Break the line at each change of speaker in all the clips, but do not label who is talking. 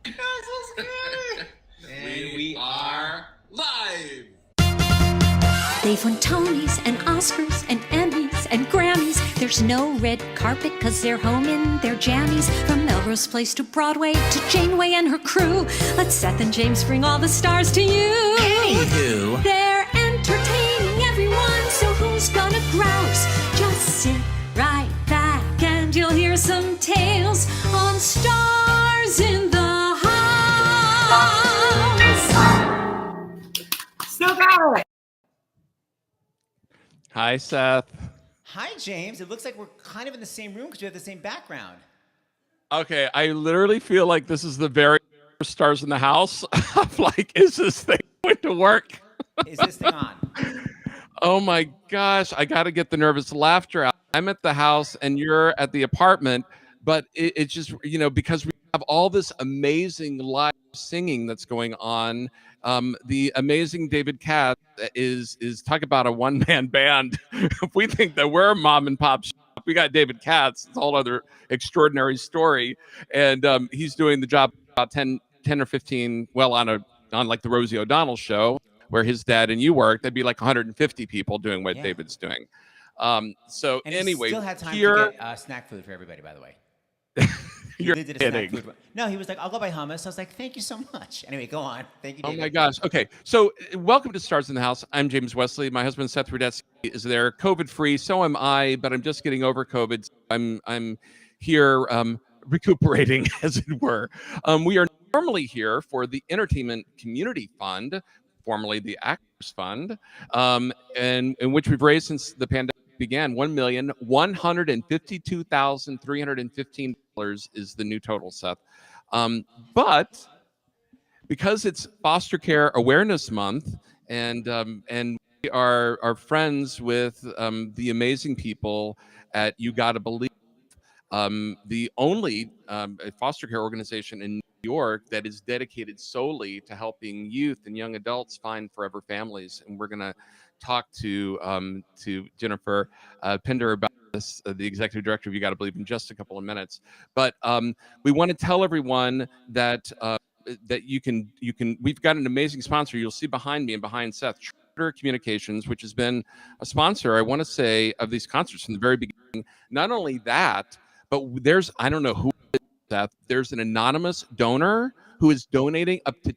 That's so scary. And we are live.
They've won Tonys and Oscars and Emmys and Grammys. There's no red carpet cause they're home in their jammies. From Melrose Place to Broadway to Janeway and her crew. Let Seth and James bring all the stars to you.
Anywho,
they're entertaining everyone, so who's gonna grouse? Just sit right back and you'll hear some tales on Stars in the House.
So good.
Hi, Seth.
Hi, James. It looks like we're kind of in the same room because we have the same background.
Okay, I literally feel like this is the very first Stars in the House. I'm like, is this thing going to work?
Is this thing on?
Oh my gosh, I got to get the nervous laughter out. I'm at the house and you're at the apartment, but it's just, because we have all this amazing live singing that's going on. The amazing David Katz is talk about a one-man band. If we think that we're a mom and pop shop, we got David Katz. It's a whole other extraordinary story. And he's doing the job about 10 or 15, on like the Rosie O'Donnell show, where his dad and you work. There'd be like 150 people doing what David's doing. So
and
anyway,
he still had time to get snack food for everybody, by the way.
You're kidding.
No, he was like, I'll go buy hummus. I was like, thank you so much. Anyway, go on. Thank you, David.
Oh my gosh. Okay. So welcome to Stars in the House. I'm James Wesley. My husband, Seth Rudetsky, is there. COVID-free. So am I, but I'm just getting over COVID. I'm here recuperating, as it were. We are normally here for the Entertainment Community Fund, formerly the Actors Fund, and in which we've raised since the pandemic began $1,152,315 is the new total, Seth. But because it's Foster Care Awareness Month, and we are friends with the amazing people at You Gotta Believe, the only foster care organization in New York that is dedicated solely to helping youth and young adults find forever families. And we're gonna talk to Jennifer Pinder about this, the executive director of You Gotta Believe, in just a couple of minutes. But we want to tell everyone that we've got an amazing sponsor. You'll see behind me and behind Seth, Charter Communications, which has been a sponsor, I want to say, of these concerts from the very beginning. Not only that, but I don't know who it is, Seth, there's an anonymous donor who is donating up to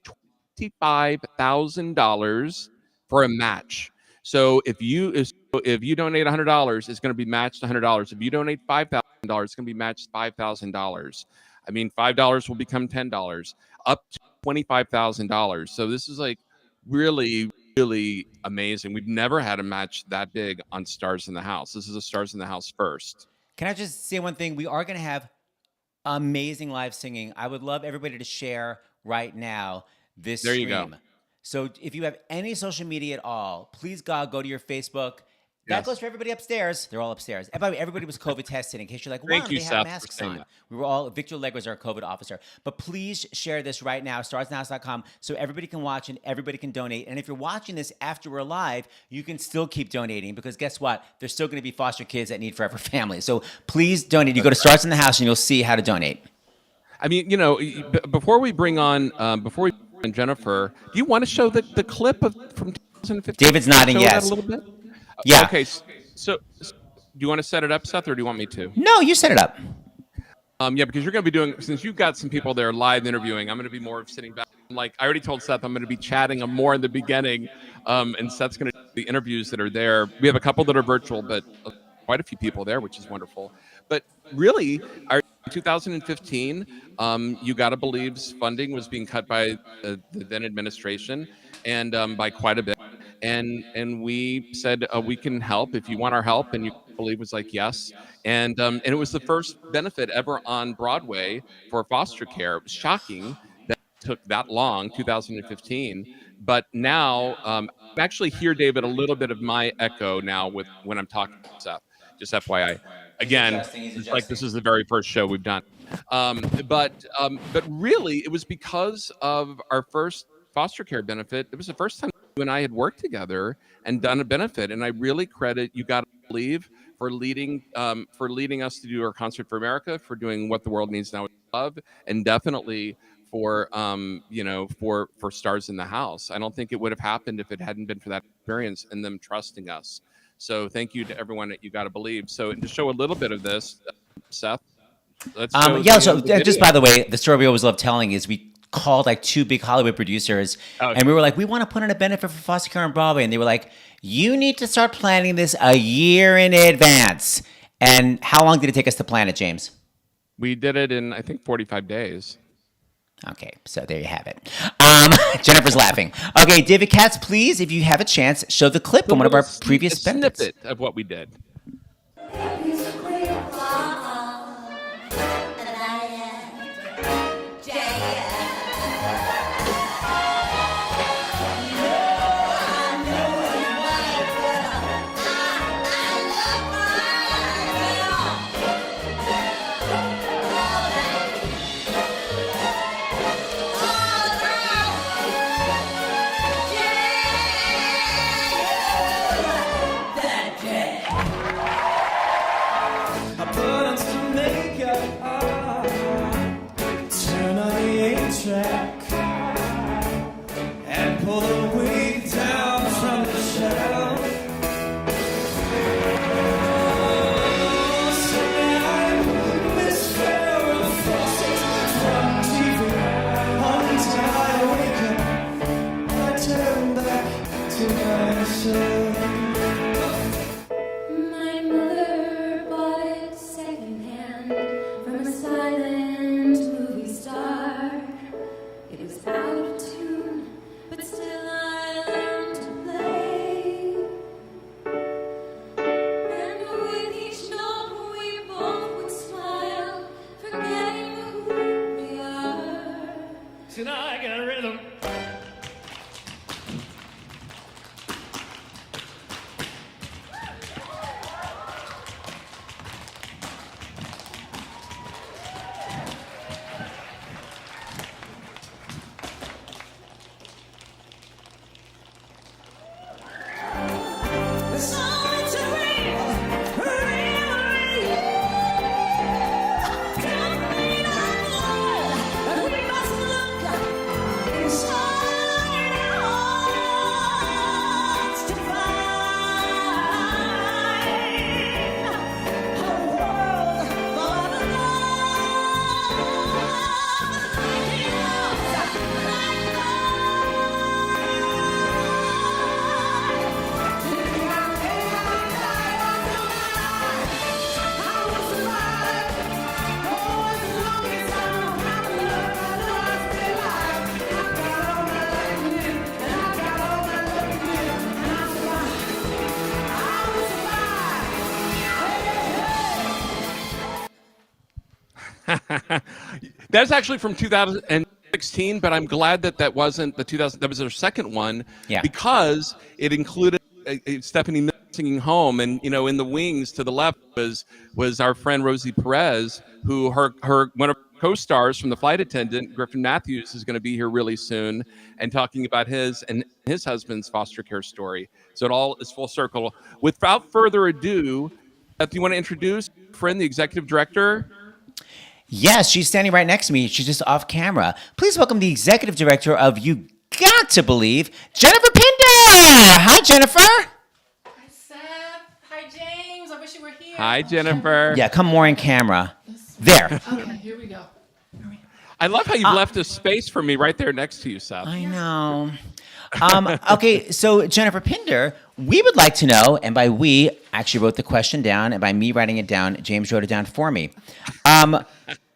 $25,000 for a match. So if you donate $100, it's going to be matched $100. If you donate $5,000, it's going to be matched $5,000. I mean, $5 will become $10, up to $25,000. So this is like really, really amazing. We've never had a match that big on Stars in the House. This is a Stars in the House first.
Can I just say one thing? We are going to have amazing live singing. I would love everybody to share right now this stream.
There you go.
So if you have any social media at all, please, God, go to your Facebook. That goes for everybody upstairs. They're all upstairs. And by the way, everybody was COVID tested in case you're like, wow, they have masks on. We were all, Victor Legg was our COVID officer. But please share this right now, starsinthehouse.com, so everybody can watch and everybody can donate. And if you're watching this after we're live, you can still keep donating because guess what? There's still going to be foster kids that need forever families. So please donate. You go to Stars in the House and you'll see how to donate.
I mean, before we bring on Jennifer, do you want to show the clip from 2015?
David's nodding yes.
A little bit?
Yeah.
Okay. So do you want to set it up, Seth, or do you want me to?
No, you set it up.
Yeah, because you're going to be doing, since you've got some people there live interviewing, I'm going to be more of sitting back. Like I already told Seth, I'm going to be chatting more in the beginning, and Seth's going to do the interviews that are there. We have a couple that are virtual, but quite a few people there, which is wonderful. But really, our 2015, You Gotta Believe's funding was being cut by the then administration, and by quite a bit. And we said we can help if you want our help, and You Believe was like yes, and it was the first benefit ever on Broadway for foster care. It was shocking that it took that long, 2015. But now, I actually hear, David, a little bit of my echo now when I'm talking to Seth. Just FYI. Again, it's like this is the very first show we've done. But really, it was because of our first foster care benefit. It was the first time you and I had worked together and done a benefit, and I really credit You Gotta Believe for leading us to do our Concert for America, for doing What the World Needs Now is Love, and definitely for for Stars in the House. I don't think it would have happened if it hadn't been for that experience and them trusting us. So thank you to everyone at You Gotta Believe. So to show a little bit of this, Seth, let's show
so just by the way, the story we always love telling is we called like 2 big Hollywood producers and we were like, we want to put in a benefit for foster care on Broadway. And they were like, you need to start planning this a year in advance. And how long did it take us to plan it, James?
We did it in, I think, 45 days.
Okay, so there you have it. Jennifer's laughing. Okay, David Katz, please, if you have a chance, show the clip on one of our previous benefits.
Snippet of what we did. That's actually from 2016, but I'm glad that wasn't the 2000. That was their second one, because it included Stephanie Mills singing "Home," and in the wings to the left was our friend Rosie Perez, who her one of her co-stars from The Flight Attendant, Griffin Matthews, is going to be here really soon and talking about his and his husband's foster care story. So it all is full circle. Without further ado, Beth, do you want to introduce your friend, the executive director?
Yes, she's standing right next to me. She's just off camera. Please welcome the executive director of You Got to Believe, Jennifer Pinder. Hi, Jennifer.
Hi, Seth. Hi, James. I wish you were here.
Hi, Jennifer.
Yeah, come more in camera. There.
Okay, here we go.
I love how you've left a space for me right there next to you, Seth.
I know. Okay, so Jennifer Pinder, we would like to know, and by we, I actually wrote the question down, and by me writing it down, James wrote it down for me.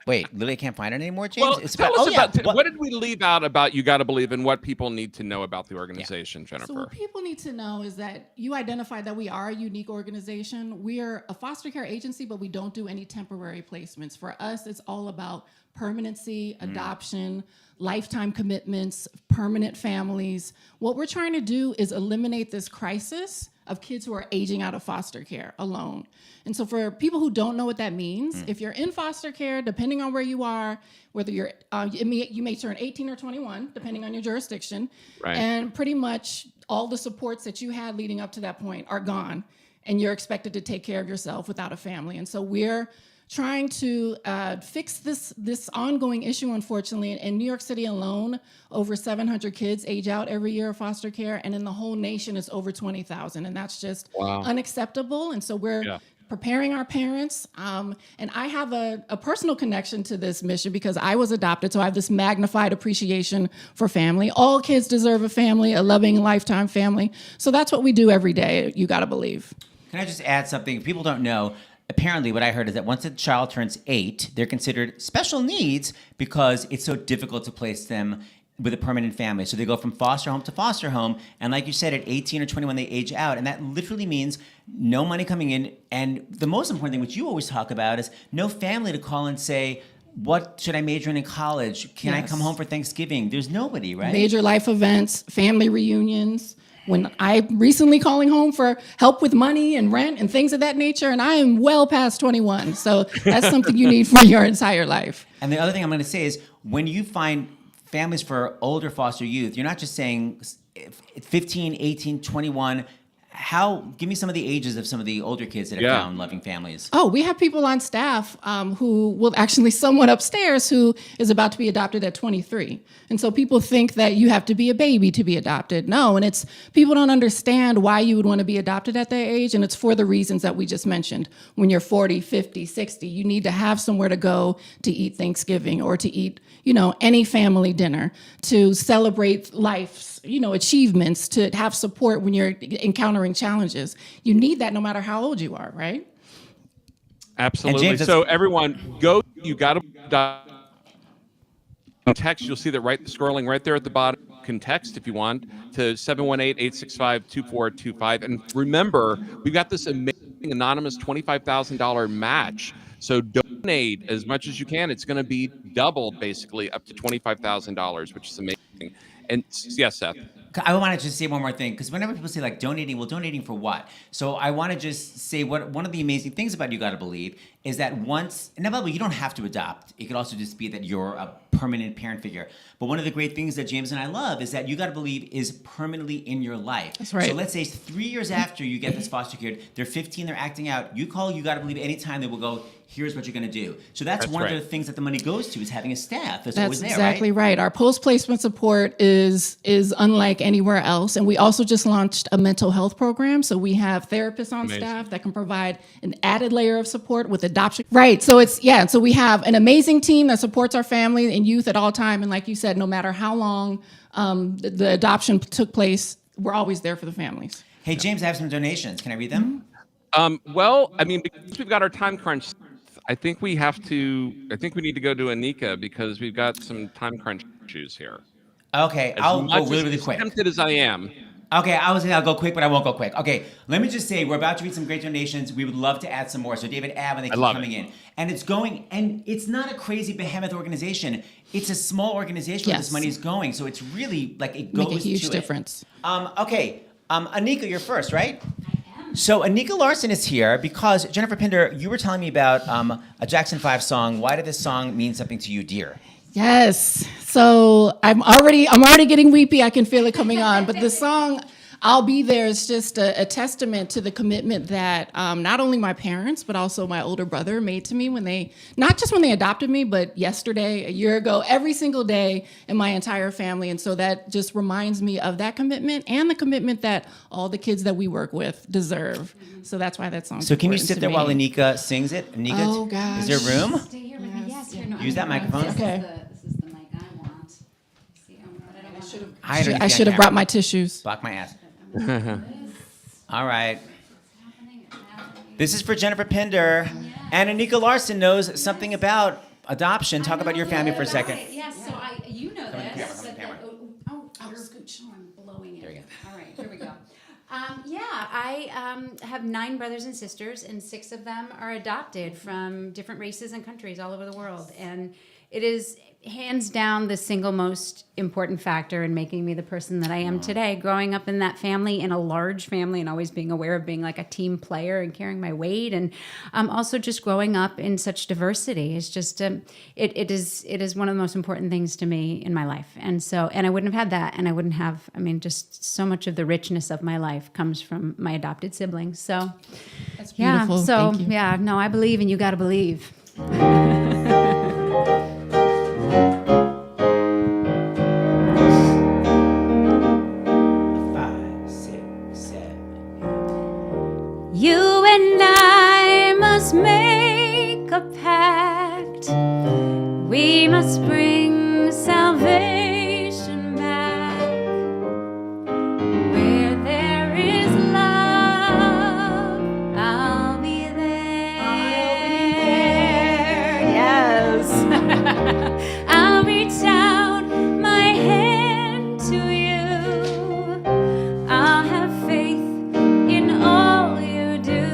Wait, literally can't find it anymore, James?
Well, tell us about what did we leave out about You Gotta Believe and what people need to know about the organization, Jennifer?
So what people need to know is that you identified that we are a unique organization. We're a foster care agency, but we don't do any temporary placements. For us, it's all about permanency, adoption, lifetime commitments, permanent families. What we're trying to do is eliminate this crisis of kids who are aging out of foster care alone. And so for people who don't know what that means, if you're in foster care, depending on where you are, whether you're, you may turn 18 or 21, depending on your jurisdiction, and pretty much all the supports that you had leading up to that point are gone, and you're expected to take care of yourself without a family. And so we're trying to fix this ongoing issue, unfortunately. In New York City alone, over 700 kids age out every year of foster care, and in the whole nation, it's over 20,000, and that's just unacceptable. And so we're preparing our parents. And I have a personal connection to this mission because I was adopted, so I have this magnified appreciation for family. All kids deserve a family, a loving lifetime family. So that's what we do every day, You Gotta Believe.
Can I just add something? If people don't know, apparently what I heard is that once a child turns 8, they're considered special needs because it's so difficult to place them with a permanent family. So they go from foster home to foster home. And like you said, at 18 or 21, they age out. And that literally means no money coming in. And the most important thing, which you always talk about, is no family to call and say, what should I major in college? Can I come home for Thanksgiving? There's nobody, right?
Major life events, family reunions. When I'm recently calling home for help with money and rent and things of that nature, and I am well past 21. So that's something you need for your entire life.
And the other thing I'm going to say is when you find families for older foster youth, you're not just saying 15, 18, 21. Give me some of the ages of some of the older kids that have found loving families.
Oh, we have people on staff someone upstairs who is about to be adopted at 23. And so people think that you have to be a baby to be adopted. No, and people don't understand why you would want to be adopted at that age. And it's for the reasons that we just mentioned. When you're 40, 50, 60, you need to have somewhere to go to eat Thanksgiving or to eat, any family dinner, to celebrate life's, achievements, to have support when you're encountering challenges. You need that no matter how old you are, right?
Absolutely.
James,
so everyone, You Gotta text. You'll see that scrolling right there at the bottom. You can text if you want to 718-865-2425. And remember, we've got this amazing anonymous $25,000 match. So donate as much as you can. It's going to be doubled, basically, up to $25,000, which is amazing. And yes, Seth.
I want to just say one more thing, because whenever people say donating, well, donating for what? So I want to just say one of the amazing things about You Gotta Believe is that and by the way, you don't have to adopt. It could also just be that you're a permanent parent figure. But one of the great things that James and I love is that You Gotta Believe is permanently in your life.
That's right.
So let's say 3 years after you get this foster kid, they're 15, they're acting out. You call You Gotta Believe anytime, they will go, here's what you're going to do. So that's one of the things that the money goes to, is having a staff that's always there,
exactly right. Our post-placement support is unlike anywhere else. And we also just launched a mental health program. So we have therapists on staff that can provide an added layer of support with adoption. Right. So so we have an amazing team that supports our family and youth at all time. And like you said, no matter how long the adoption took place, we're always there for the families.
Hey, James, I have some donations. Can I read them?
Well, I mean, because we've got our time crunch, I think we need to go to Anika because we've got some time crunch issues here.
Okay, I'll go really quick.
As tempted as I am.
Okay, I'll go quick, but I won't go quick. Okay, let me just say, we're about to read some great donations. We would love to add some more. So David, add when they keep coming in. And it's not a crazy behemoth organization. It's a small organization where this money is going. So it's really it goes to
Make a huge difference.
Okay, Anika, you're first, right? So Anika Larson is here because, Jennifer Pinder, you were telling me about a Jackson 5 song. Why did this song mean something to you, dear?
Yes. So I'm already getting weepy. I can feel it coming on. But the song I'll Be There is just a testament to the commitment that not only my parents, but also my older brother made to me not just when they adopted me, but yesterday, a year ago, every single day in my entire family. And so that just reminds me of that commitment and the commitment that all the kids that we work with deserve. So that's why that song.
So can you sit there while Anika sings it? Anika,
oh, gosh.
Is there room?
Stay here with me. Yes, here. No,
Use that microphone.
Okay.
This is the mic I want. See,
I should have brought my tissues.
Block my ass. All right. This is for Jennifer Pinder. And Anika Larson knows something about adoption. Talk about your family for a second.
Yes, so you know this.
Scooch.
I'm blowing it.
There you go.
All right, here we go. I have 9 brothers and sisters, and 6 of them are adopted from different races and countries all over the world. And it is hands down the single most important factor in making me the person that I am today. Growing up in that family, in a large family, and always being aware of being like a team player and carrying my weight, and also just growing up in such diversity is just it is one of the most important things to me in my life. And I wouldn't have had that, and I wouldn't have. I mean, just so much of the richness of my life comes from my adopted siblings. So
That's beautiful.
yeah. So
Thank you.
yeah, no, I believe, and you got to believe.
You and I must make a pact. We must bring salvation back. Where there is love, I'll be there. Yes. I'll reach out my hand to you. I'll have faith in all you do.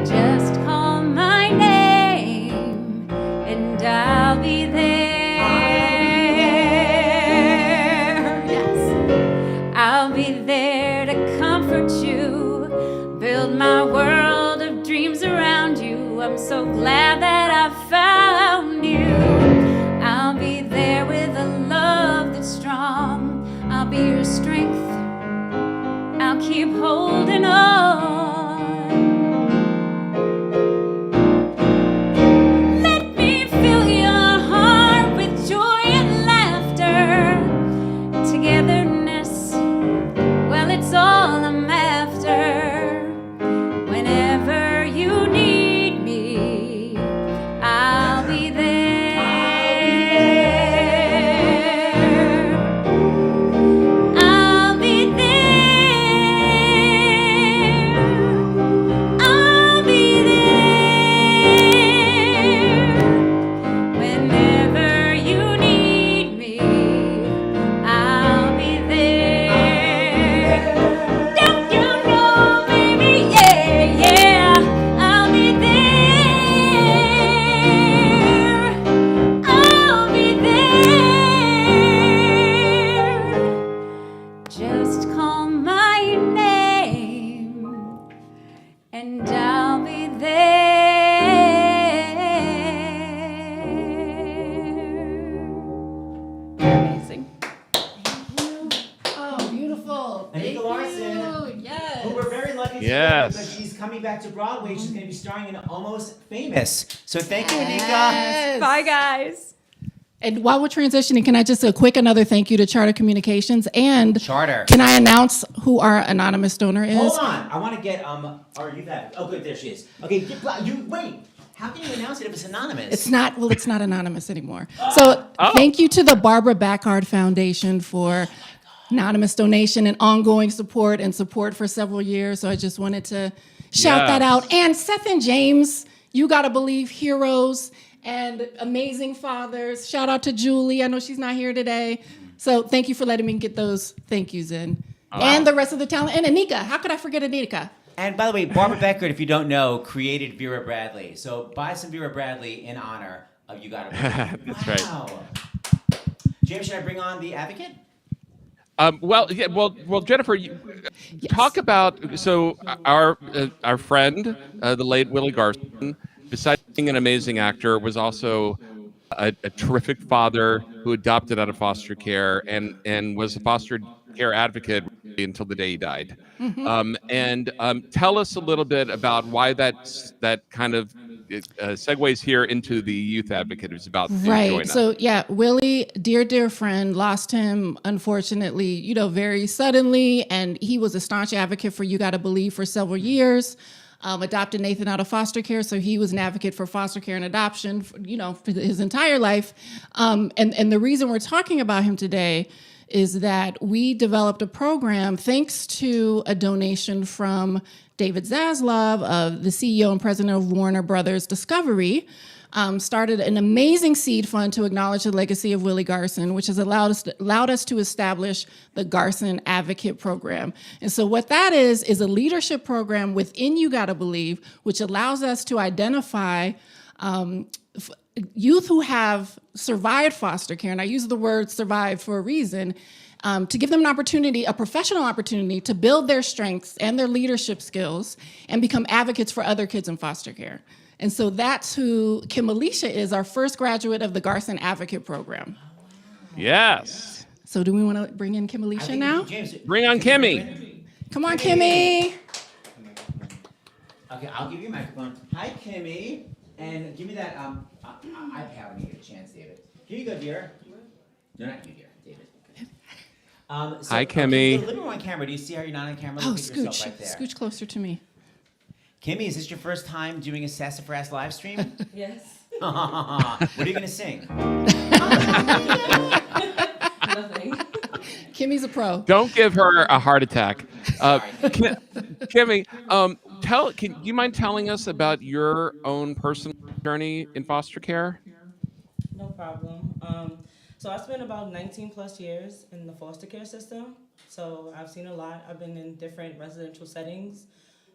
Just call my name and I'll be there. Yes. I'll be there to comfort you, build my world of dreams around you. I'm so glad that I found you. I'll be there with a love that's strong. I'll be your strength. I'll keep holding on. Let me fill your heart with joy and laughter. Togetherness, well, it's all I'm after. Whenever you need me, I'll be there. I'll be there. I'll be there. Whenever you need me, I'll be there. Don't you know, baby? Yeah, yeah, I'll be there. I'll be there. Just call my name and I'll be there. Amazing.
Oh, beautiful.
Anika Larson.
Yes.
Who we're very lucky to
Yes.
because she's coming back to Broadway. She's going to be starring in Almost Famous. So thank you, Anika.
Yes.
Bye, guys.
And while we're transitioning, can I just another thank you to Charter Communications and
Charter.
Can I announce who our anonymous donor is?
Hold on. I want to get or you have oh good, there she is. Okay, you wait. How can you announce it if it's anonymous?
It's not anonymous anymore. So thank you to the Barbara Bacard Foundation for anonymous donation and ongoing support for several years. So I just wanted to shout that out. And Seth and James, you gotta believe, heroes and amazing fathers. Shout out to Julie. I know she's not here today. So thank you for letting me get those thank yous in. And the rest of the talent. And Anika, how could I forget Anika?
And by the way, Barbara Beckert, if you don't know, created Vera Bradley. So buy some Vera Bradley in honor of You Gotta Believe.
That's right.
James, should I bring on the advocate?
Well, Jennifer, talk about our friend, the late Willie Garson. Besides being an amazing actor, was also a terrific father who adopted out of foster care and was a foster care advocate until the day he died. Tell us a little bit about why that kind of segues here into the youth advocate who's about to join us.
So Willie, dear friend, lost him unfortunately, very suddenly, and he was a staunch advocate for You Gotta Believe for several years. Adopted Nathan out of foster care, so he was an advocate for foster care and adoption, for his entire life. And the reason we're talking about him today is that we developed a program thanks to a donation from David Zaslav, the CEO and president of Warner Brothers Discovery, started an amazing seed fund to acknowledge the legacy of Willie Garson, which has allowed us to establish the Garson Advocate Program. And so what that is a leadership program within You Gotta Believe, which allows us to identify youth who have survived foster care, and I use the word survive for a reason, to give them an opportunity, a professional opportunity to build their strengths and their leadership skills and become advocates for other kids in foster care. And so that's who KimAlysha is, our first graduate of the Garson Advocate Program.
Yes.
So do we want to bring in KimAlysha now?
James,
Bring on Kimmy.
Come on, Kimmy.
Okay, I'll give you a microphone. Hi, Kimmy. And give me that iPad when you get a chance, David. Here you go, dear. No, not you, dear. David.
Hi, Kimmy.
Okay, a little more on camera. Do you see how you're not on camera?
Oh,
Look at yourself
scooch.
right there.
Scooch closer to me.
Kimmy, is this your first time doing a Sassafras live stream?
Yes.
What are you going to sing?
Nothing.
Kimmy's a pro.
Don't give her a heart attack.
Sorry.
Kimmy, can you mind telling us about your own personal journey in foster care?
No problem. So I spent about 19 plus years in the foster care system. So I've seen a lot. I've been in different residential settings,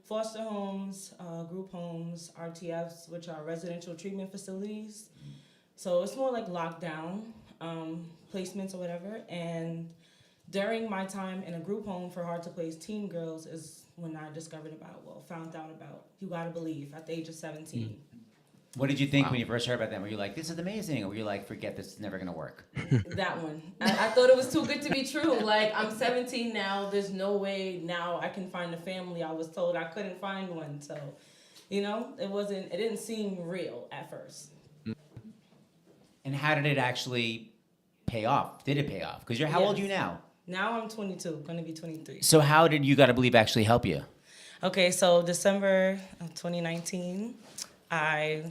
foster homes, group homes, RTFs, which are residential treatment facilities. So it's more like lockdown placements or whatever. And during my time in a group home for hard to place teen girls is when I found out about You Gotta Believe at the age of 17.
What did you think when you first heard about them? Were you like, this is amazing? Or were you like, forget this, it's never going to work?
That one. I thought it was too good to be true. Like, I'm 17 now. There's no way now I can find a family. I was told I couldn't find one. So, it didn't seem real at first.
And how did it actually pay off? Did it pay off? Because how old are you now?
Now I'm 22, going to be 23.
So how did You Gotta Believe actually help you?
Okay, so December of 2019, I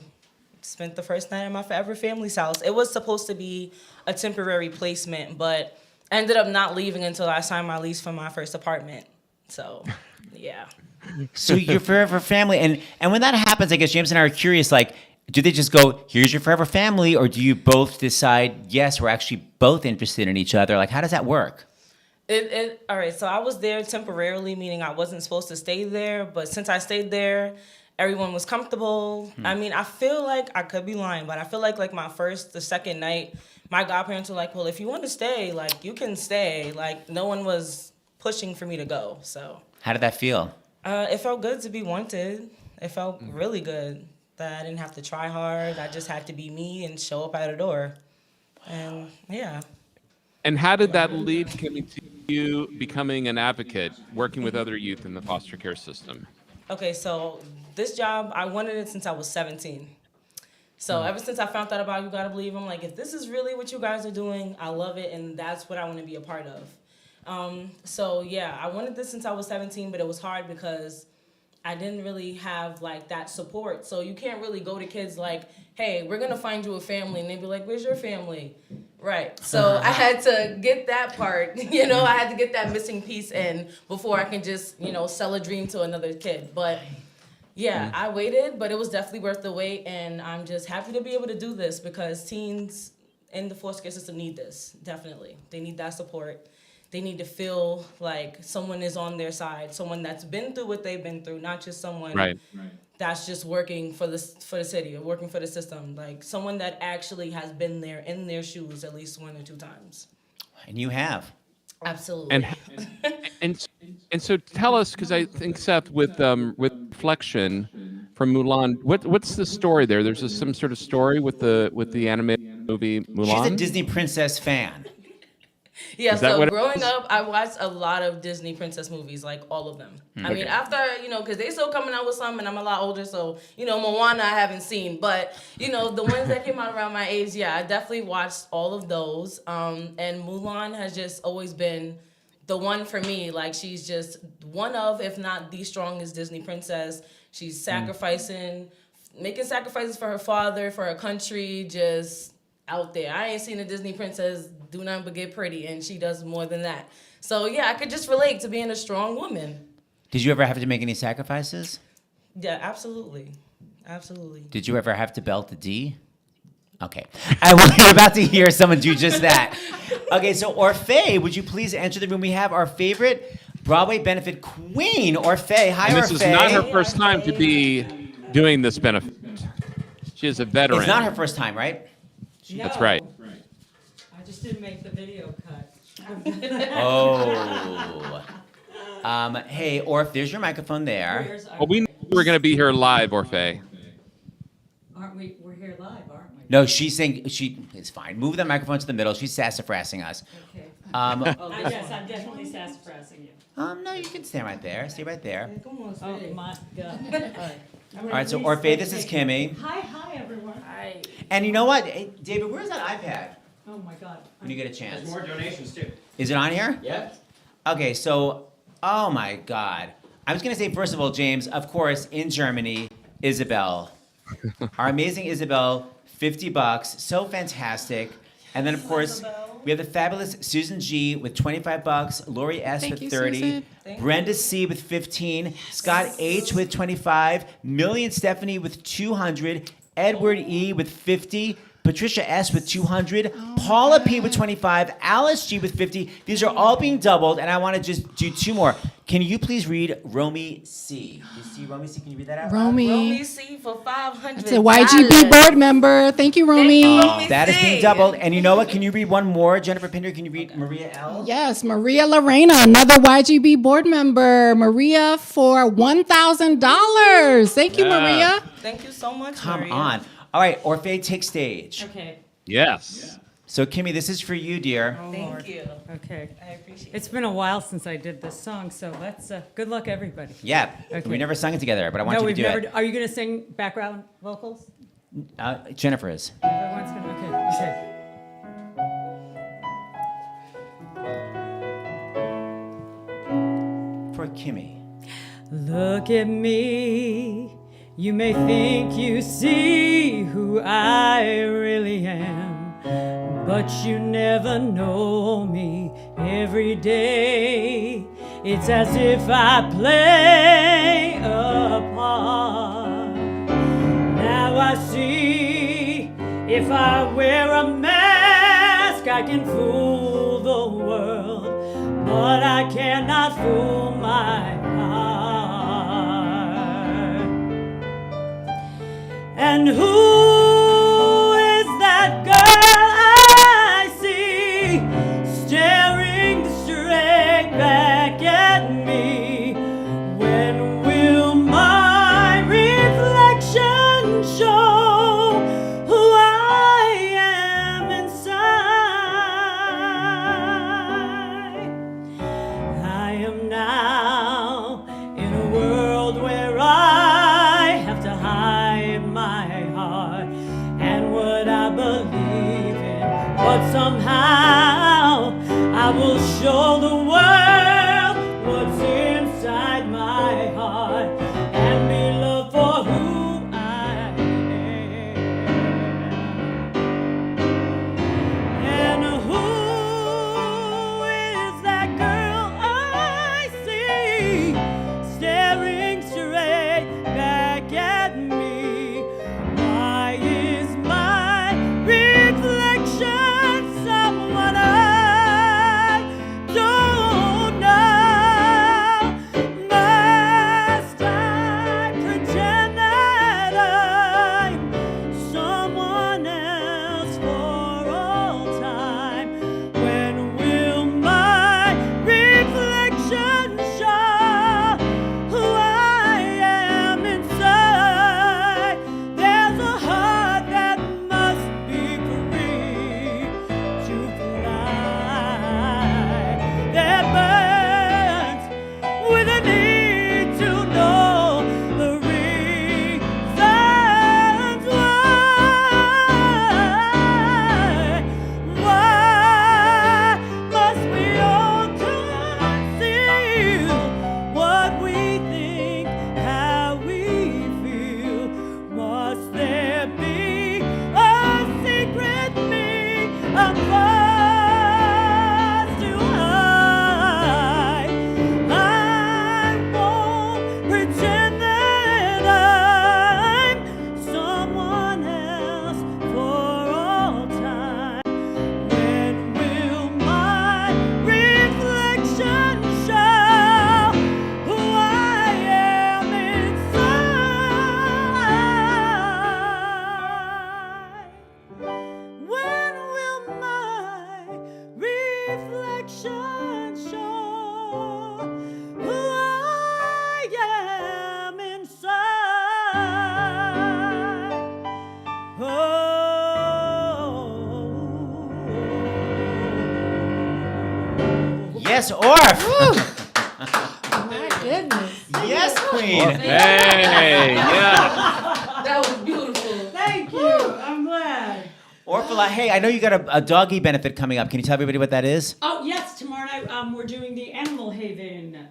spent the first night at my forever family's house. It was supposed to be a temporary placement, but I ended up not leaving until I signed my lease for my first apartment. So, yeah.
So your forever family, and when that happens, I guess James and I are curious, like, do they just go, here's your forever family, or do you both decide, yes, we're actually both interested in each other? Like, how does that work?
All right, so I was there temporarily, meaning I wasn't supposed to stay there, but since I stayed there, everyone was comfortable. I mean, I feel like, I could be lying, but I feel like the second night, my godparents were like, well, if you want to stay, like, you can stay. Like, no one was pushing for me to go, so.
How did that feel?
It felt good to be wanted. It felt really good that I didn't have to try hard. I just had to be me and show up at a door. And, yeah.
And how did that lead, Kimmy, to you becoming an advocate, working with other youth in the foster care system?
Okay, so this job, I wanted it since I was 17. So ever since I found out about You Gotta Believe, I'm like, if this is really what you guys are doing, I love it, and that's what I want to be a part of. So yeah, I wanted this since I was 17, but it was hard because I didn't really have that support. So you can't really go to kids like, hey, we're going to find you a family. And they'd be like, where's your family? Right. So I had to get that part, I had to get that missing piece in before I can just, sell a dream to another kid. But yeah, I waited, but it was definitely worth the wait. And I'm just happy to be able to do this because teens in the foster care system need this. Definitely. They need that support. They need to feel like someone is on their side, someone that's been through what they've been through, not just someone that's just working for the city or working for the system. Like someone that actually has been there in their shoes at least 1 or 2 times.
And you have.
Absolutely.
And so tell us, because I think Seth with Reflection from Mulan, what's the story there? There's some sort of story with the animated movie Mulan.
She's a Disney princess fan.
Yeah, so growing up, I watched a lot of Disney princess movies, like all of them. I mean, after, because they still coming out with some, and I'm a lot older, so, Moana I haven't seen. But, the ones that came out around my age, yeah, I definitely watched all of those. And Mulan has just always been the one for me. Like, she's just one of, if not the strongest Disney princess. She's sacrificing, making sacrifices for her father, for her country, just out there. I ain't seen a Disney princess do nothing but get pretty, and she does more than that. So yeah, I could just relate to being a strong woman.
Did you ever have to make any sacrifices?
Yeah, absolutely. Absolutely.
Did you ever have to belt the D? Okay. We're about to hear someone do just that. Okay, so Orfeh, would you please enter the room? We have our favorite Broadway benefit queen, Orfeh. Hi, Orfeh.
This is not her first time to be doing this benefit. She is a veteran.
It's not her first time, right?
No.
That's right.
I just didn't make the video cut.
Oh. Hey, Orf, there's your microphone there.
Well, we knew we were going to be here live, Orfeh.
Aren't we? We're here live, aren't we?
No, she's saying it's fine. Move the microphone to the middle. She's sassafrassing us.
Okay.
Um,
Yes, I'm definitely sassafrassing you.
No, you can stand right there. Stay right there.
Come on,
Oh
stay.
my God.
All right, so Orphe, this is Kimmy.
Hi, everyone.
Hi.
And you know what? Hey, David, where's that iPad?
Oh my God.
When you get a chance.
There's more donations too.
Is it on here?
Yep.
Okay, so, oh my God. I was going to say, first of all, James, of course, in Germany, Isabel. Our amazing Isabel, $50. So fantastic. And then, of course, we have the fabulous Susan G with $25, Lori S
Thank
with
you,
30,
Susan.
Brenda C with 15, Scott H with 25, Millie and Stephanie with 200, Edward E with 50, Patricia S with 200, Paula P with 25, Alice G with 50. These are all being doubled, and I want to just do two more. Can you please read Romy C? Do you see Romy C? Can you read that out?
Romy C for $500.
It's a YGB board member. Thank you, Romy.
That is being doubled. And you know what? Can you read one more? Jennifer Pinder, can you read Maria L?
Yes, Maria Lorena, another YGB board member. Maria for $1,000. Thank you, Maria.
Thank you so much,
Come
Maria.
on. All right, Orphe, take stage.
Okay.
Yes.
So, Kimmy, this is for you, dear.
Thank you.
Okay.
I appreciate it.
It's been a while since I did this song, so let's, good luck, everybody.
Yeah,
Okay.
we never sung it together, but I want
No,
you
we've
to do
never,
it.
are you going to sing background vocals?
Jennifer is.
Everyone's going to, okay.
For Kimmy.
Look at me. You may think you see who I really am, but you never know me every day. It's as if I play a part. Now I see if I wear a mask, I can fool the world, but I cannot fool my heart. And who is that girl I see staring straight back at me? When will my reflection show who I am inside? I am now in a world where I have to hide my heart and what I believe in, but somehow I will show the world what's inside my heart and be loved for who I am. And who is that girl I see staring straight back at me? Why is my reflection someone I don't know? Must I pretend that I'm someone else for all time? When will my reflection show who I am inside? There's a heart that must be free to fly, that burns with a need to know the reasons why. Why must we all conceal what we think, how we feel? Must there be a secret me across to hide? I won't pretend that I'm someone else for all time. When will my reflection show who I am inside? When will my reflection show who I am inside?
Yes, Orf! queen.
Hey, yeah.
That was beautiful.
Thank you. I'm glad.
Orphala, hey, I know you got a doggy benefit coming up. Can you tell everybody what that is?
Oh, yes. Tomorrow night we're doing the Animal Haven.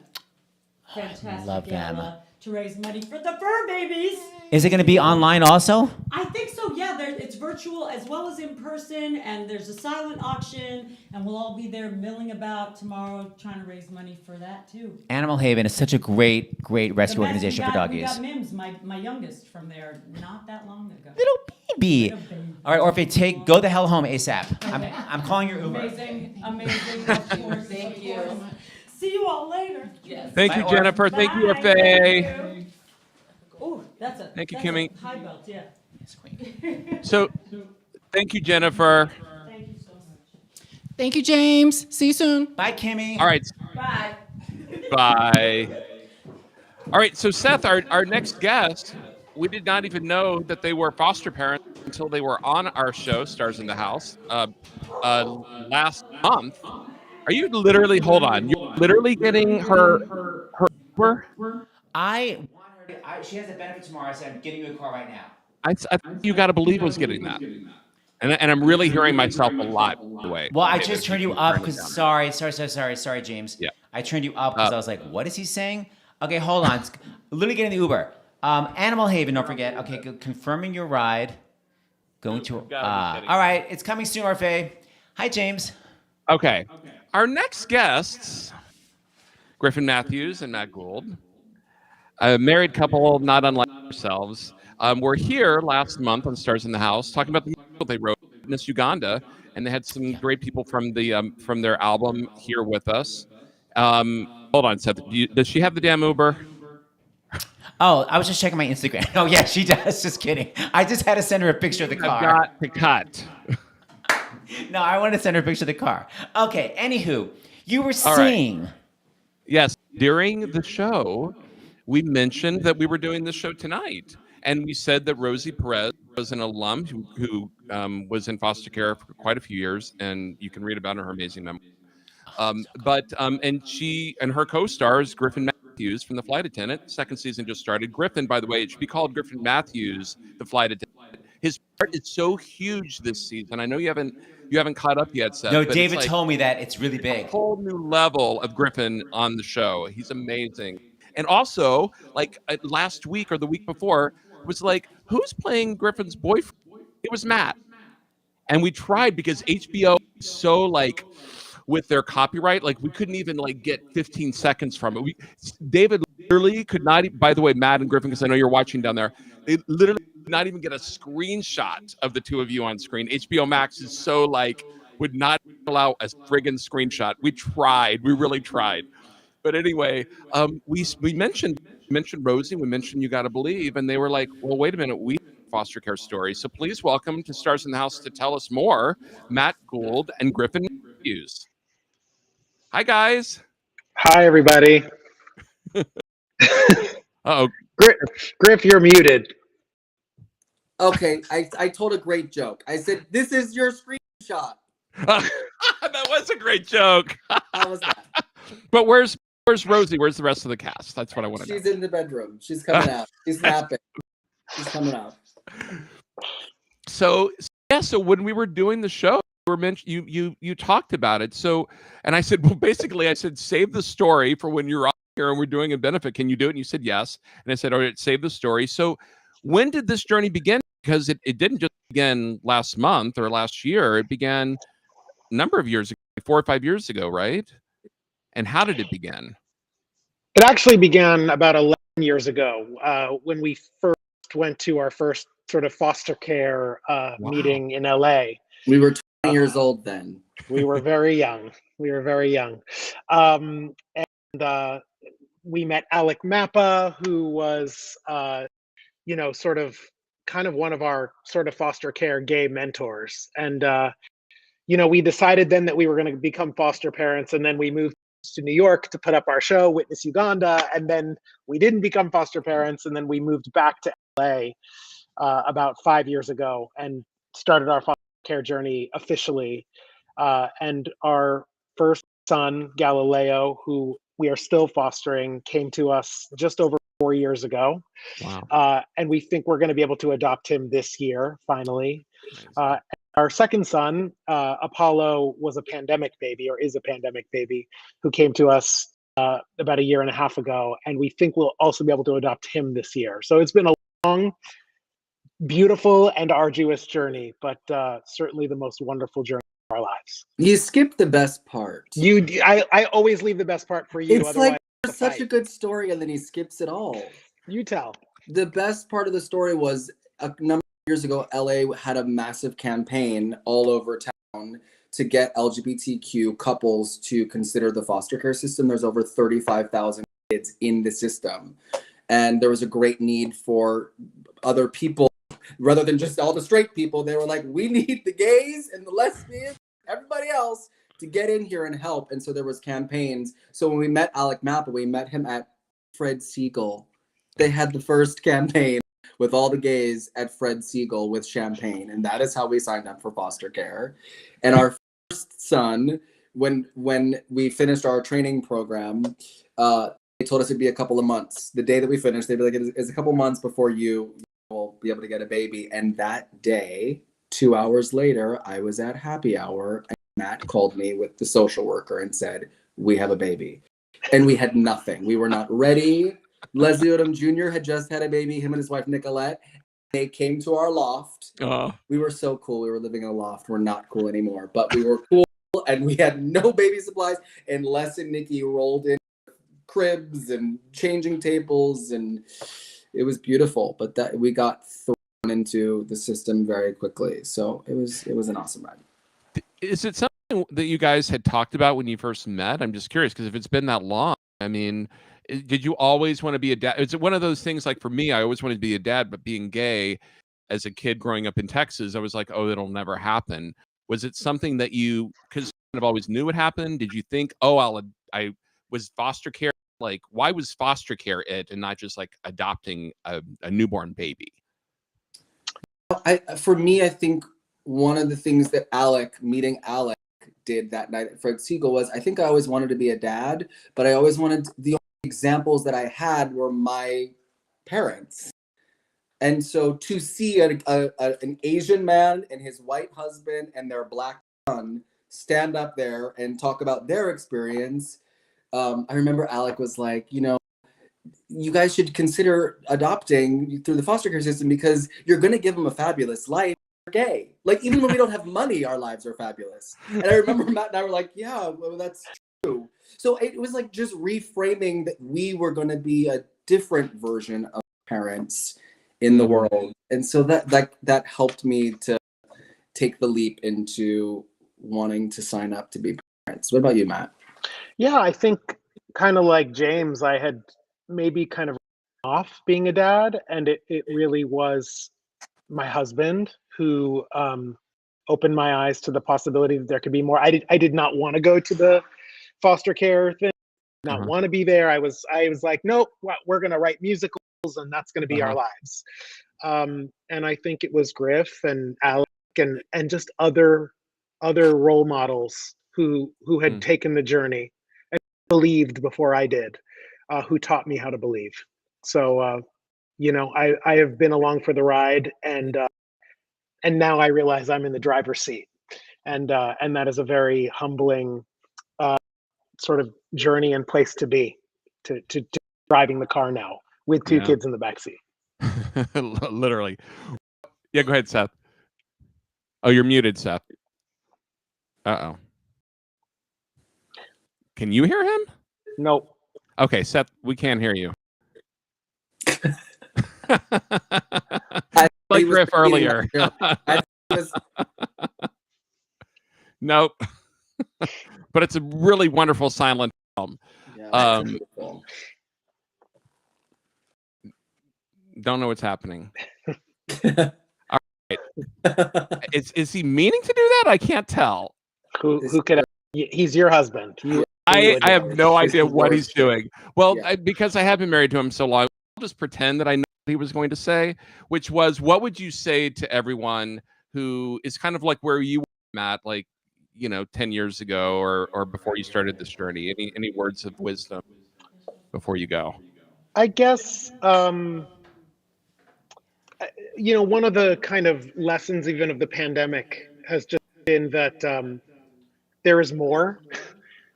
Fantastic
love them.
gala to raise money for the fur babies.
Is it going to be online also?
I think so, yeah. It's virtual as well as in person, and there's a silent auction, and we'll all be there milling about tomorrow trying to raise money for that, too.
Animal Haven is such a great rescue organization for
We
doggies.
got Mims, my youngest, from there not that long ago.
Little baby.
Little baby.
All right, Orphe, go the hell home ASAP. I'm calling your Uber.
Amazing, of course.
Thank you.
See you all later.
Yes.
Thank you,
Bye,
Jennifer. Thank you, Orphe.
Oh, that's a
Thank you,
that's a
Kimmy.
high belt, yeah.
Yes, queen.
So, thank you, Jennifer.
Thank you so much.
Thank you, James. See you soon.
Bye, Kimmy.
All right.
Bye.
Bye. All right. So, Seth, our next guest, we did not even know that they were foster parents until they were on our show, Stars in the House, last month. Are you literally, hold on, you're literally getting her Uber?
I want her to, she has a benefit tomorrow. I said, I'm getting you a car right now.
I think you got to believe was getting that. And I'm really hearing myself a lot, by the way.
Well, I just turned you up because, sorry, James.
Yeah.
I turned you up because I was like, what is he saying? Okay, hold on. Literally getting the Uber. Animal Haven, don't forget. Okay, confirming your ride. Going to, all right, it's coming soon, Orphe. Hi, James.
Okay. Our next guests, Griffin Matthews and Matt Gould, a married couple not unlike ourselves, were here last month on Stars in the House talking about the musical they wrote, Miss Uganda, and they had some great people from their album here with us. Hold on, Seth. Does she have the damn Uber?
Oh, I was just checking my Instagram. Oh, yeah, she does. Just kidding. I just had to send her a picture of the car.
I've got to cut.
No, I wanted to send her a picture of the car. Okay, anywho, you were saying.
Right. Yes, during the show, we mentioned that we were doing this show tonight. And we said that Rosie Perez was an alum who was in foster care for quite a few years. And you can read about her amazing memoir. And she and her co-stars, Griffin Matthews from The Flight Attendant. Second season just started. Griffin, by the way, it should be called Griffin Matthews, The Flight Attendant. His part is so huge this season. I know you haven't caught up yet, Seth.
No, David told me that it's really big.
A whole new level of Griffin on the show. He's amazing. And also, like last week or the week before, was like, who's playing Griffin's boyfriend? It was Matt. And we tried because HBO is so like with their copyright, like we couldn't even like get 15 seconds from it. David literally could not. By the way, Matt and Griffin, because I know you're watching down there, they literally could not even get a screenshot of the two of you on screen. HBO Max is so like would not allow a friggin' screenshot. We tried. We really tried. But anyway, we mentioned Rosie. We mentioned You Gotta Believe, and they were like, well, wait a minute, we foster care story. So please welcome to Stars in the House to tell us more, Matt Gould and Griffin Matthews. Hi, guys.
Hi, everybody.
Uh-oh.
Griff, you're muted.
Okay, I told a great joke. I said, this is your screenshot.
That was a great joke.
How was that?
But where's Rosie? Where's the rest of the cast? That's what I want to know.
She's in the bedroom. She's coming out. She's napping. She's coming out.
So when we were doing the show, you talked about it. So, and I said, well, basically, I said, save the story for when you're on here and we're doing a benefit. Can you do it? And you said yes. And I said, all right, save the story. So, when did this journey begin? Because it didn't just begin last month or last year. It began a number of years ago, 4 or 5 years ago, right? And how did it begin?
It actually began about 11 years ago when we first went to our first sort of foster care meeting in LA.
We were 20 years old then.
We were very young. And we met Alec Mappa, who was, sort of kind of one of our sort of foster care gay mentors. And, we decided then that we were going to become foster parents. And then we moved to New York to put up our show, Witness Uganda. And then we didn't become foster parents. And then we moved back to LA about 5 years ago and started our foster care journey officially. And our first son, Galileo, who we are still fostering, came to us just over 4 years ago.
Wow.
And we think we're going to be able to adopt him this year, finally. Our second son, Apollo, was a pandemic baby, or is a pandemic baby, who came to us about a year and a half ago. And we think we'll also be able to adopt him this year. So it's been a long, beautiful, and arduous journey, but certainly the most wonderful journey of our lives.
You skipped the best part.
I always leave the best part for you.
It's like such a good story, and then he skips it all.
You tell.
The best part of the story was a number of years ago, LA had a massive campaign all over town to get LGBTQ couples to consider the foster care system. There's over 35,000 kids in the system. And there was a great need for other people, rather than just all the straight people. They were like, we need the gays and the lesbians, everybody else to get in here and help. And so there was campaigns. So when we met Alec Mappa, we met him at Fred Siegel. They had the first campaign with all the gays at Fred Siegel with champagne. And that is how we signed up for foster care. And our first son, when we finished our training program, they told us it'd be a couple of months. The day that we finished, they'd be like, it's a couple months before you will be able to get a baby. And that day, 2 hours later, I was at happy hour, and Matt called me with the social worker and said, we have a baby. And we had nothing. We were not ready. Leslie Odom Jr. had just had a baby, him and his wife, Nicolette. They came to our loft. We were so cool. We were living in a loft. We're not cool anymore, but we were cool, and we had no baby supplies. And Les and Nikki rolled in cribs and changing tables, and it was beautiful. But that we got thrown into the system very quickly. So it was an awesome ride.
Is it something that you guys had talked about when you first met? I'm just curious, because if it's been that long, I mean, did you always want to be a dad? Is it one of those things, like for me, I always wanted to be a dad, but being gay as a kid growing up in Texas, I was like, oh, it'll never happen. Was it something that you kind of always knew would happen? Did you think, oh, I was foster care, like, why was foster care it and not just like adopting a newborn baby?
For me, I think one of the things that meeting Alec did that night at Fred Siegel was, I think I always wanted to be a dad, but I always wanted, the only examples that I had were my parents. And so to see an Asian man and his white husband and their black son stand up there and talk about their experience, I remember Alec was like, you guys should consider adopting through the foster care system because you're going to give them a fabulous life. You're gay. Like, even when we don't have money, our lives are fabulous. And I remember Matt and I were like, yeah, well, that's true. So it was like just reframing that we were going to be a different version of parents in the world. And so that helped me to take the leap into wanting to sign up to be parents. What about you, Matt?
Yeah, I think kind of like James, I had maybe kind of off being a dad, and it really was my husband who opened my eyes to the possibility that there could be more. I did not want to go to the foster care thing, not want to be there. I was like, nope, we're going to write musicals and that's going to be our lives. And I think it was Griff and Alec and just other role models who had taken the journey and believed before I did, who taught me how to believe. So, I have been along for the ride, and now I realize I'm in the driver's seat, and that is a very humbling sort of journey and place to be, to driving the car now with two kids in the backseat.
Literally. Yeah, go ahead, Seth. Oh, you're muted, Seth. Uh-oh. Can you hear him?
Nope.
Okay, Seth, we can't hear you. Like Griff earlier. Nope. But it's a really wonderful silent film.
Yeah,
don't know what's happening. All right. Is he meaning to do that? I can't tell.
Who could? He's your husband.
I have no idea what he's doing. Well, because I have been married to him so long, I'll just pretend that I know what he was going to say, which was, what would you say to everyone who is kind of like where you were, Matt, like, 10 years ago or before you started this journey? Any words of wisdom before you go?
I guess, one of the kind of lessons even of the pandemic has just been that there is more.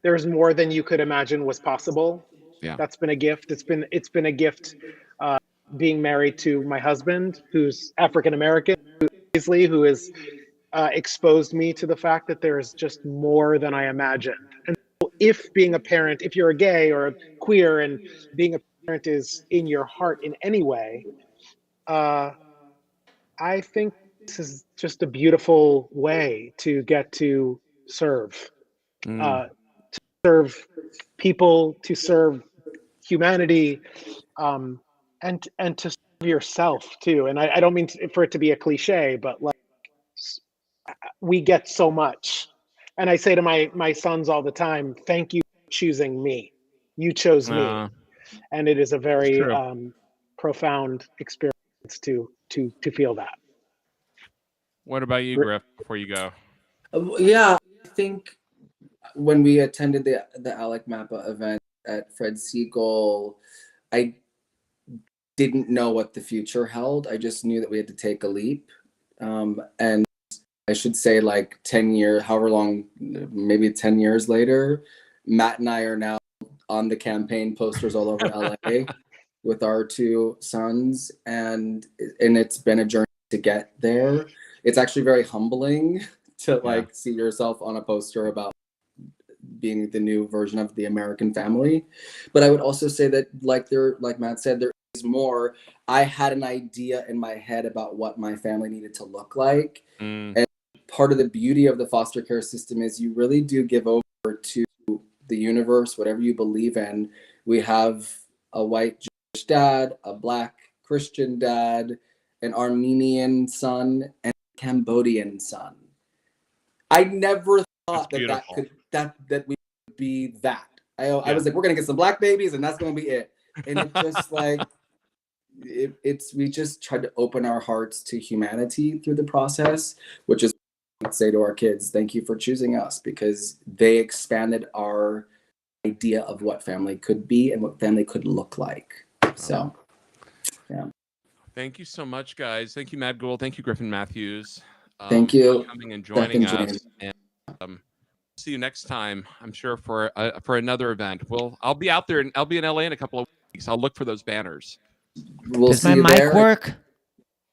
There is more than you could imagine was possible.
Yeah.
That's been a gift. It's been a gift being married to my husband, who's African American, who has exposed me to the fact that there is just more than I imagined. And so if being a parent, if you're a gay or a queer and being a parent is in your heart in any way, I think this is just a beautiful way to get to serve, to serve people, to serve humanity, and to serve yourself too. And I don't mean for it to be a cliche, but like we get so much. And I say to my sons all the time, thank you for choosing me. You chose me. And it is a very profound experience to feel that.
What about you, Griff, before you go?
Yeah, I think when we attended the Alec Mappa event at Fred Siegel, I didn't know what the future held. I just knew that we had to take a leap. And I should say like 10 years, however long, maybe 10 years later, Matt and I are now on the campaign posters all over LA with our two sons. And it's been a journey to get there. It's actually very humbling to see yourself on a poster about being the new version of the American family. But I would also say that like Matt said, there is more. I had an idea in my head about what my family needed to look like. And part of the beauty of the foster care system is you really do give over to the universe, whatever you believe in. We have a white Jewish dad, a black Christian dad, an Armenian son, and a Cambodian son. I never thought that we would be that. I was like, we're gonna get some black babies, and that's gonna be it. And it just like we just tried to open our hearts to humanity through the process, which is what I'd say to our kids, thank you for choosing us, because they expanded our idea of what family could be and what family could look like. So, yeah.
Thank you so much, guys. Thank you, Matt Gould. Thank you, Griffin Matthews.
Thank you
for coming and joining us. And see you next time, I'm sure, for another event. I'll be out there, and I'll be in LA in a couple of weeks. I'll look for those banners.
Does my mic work?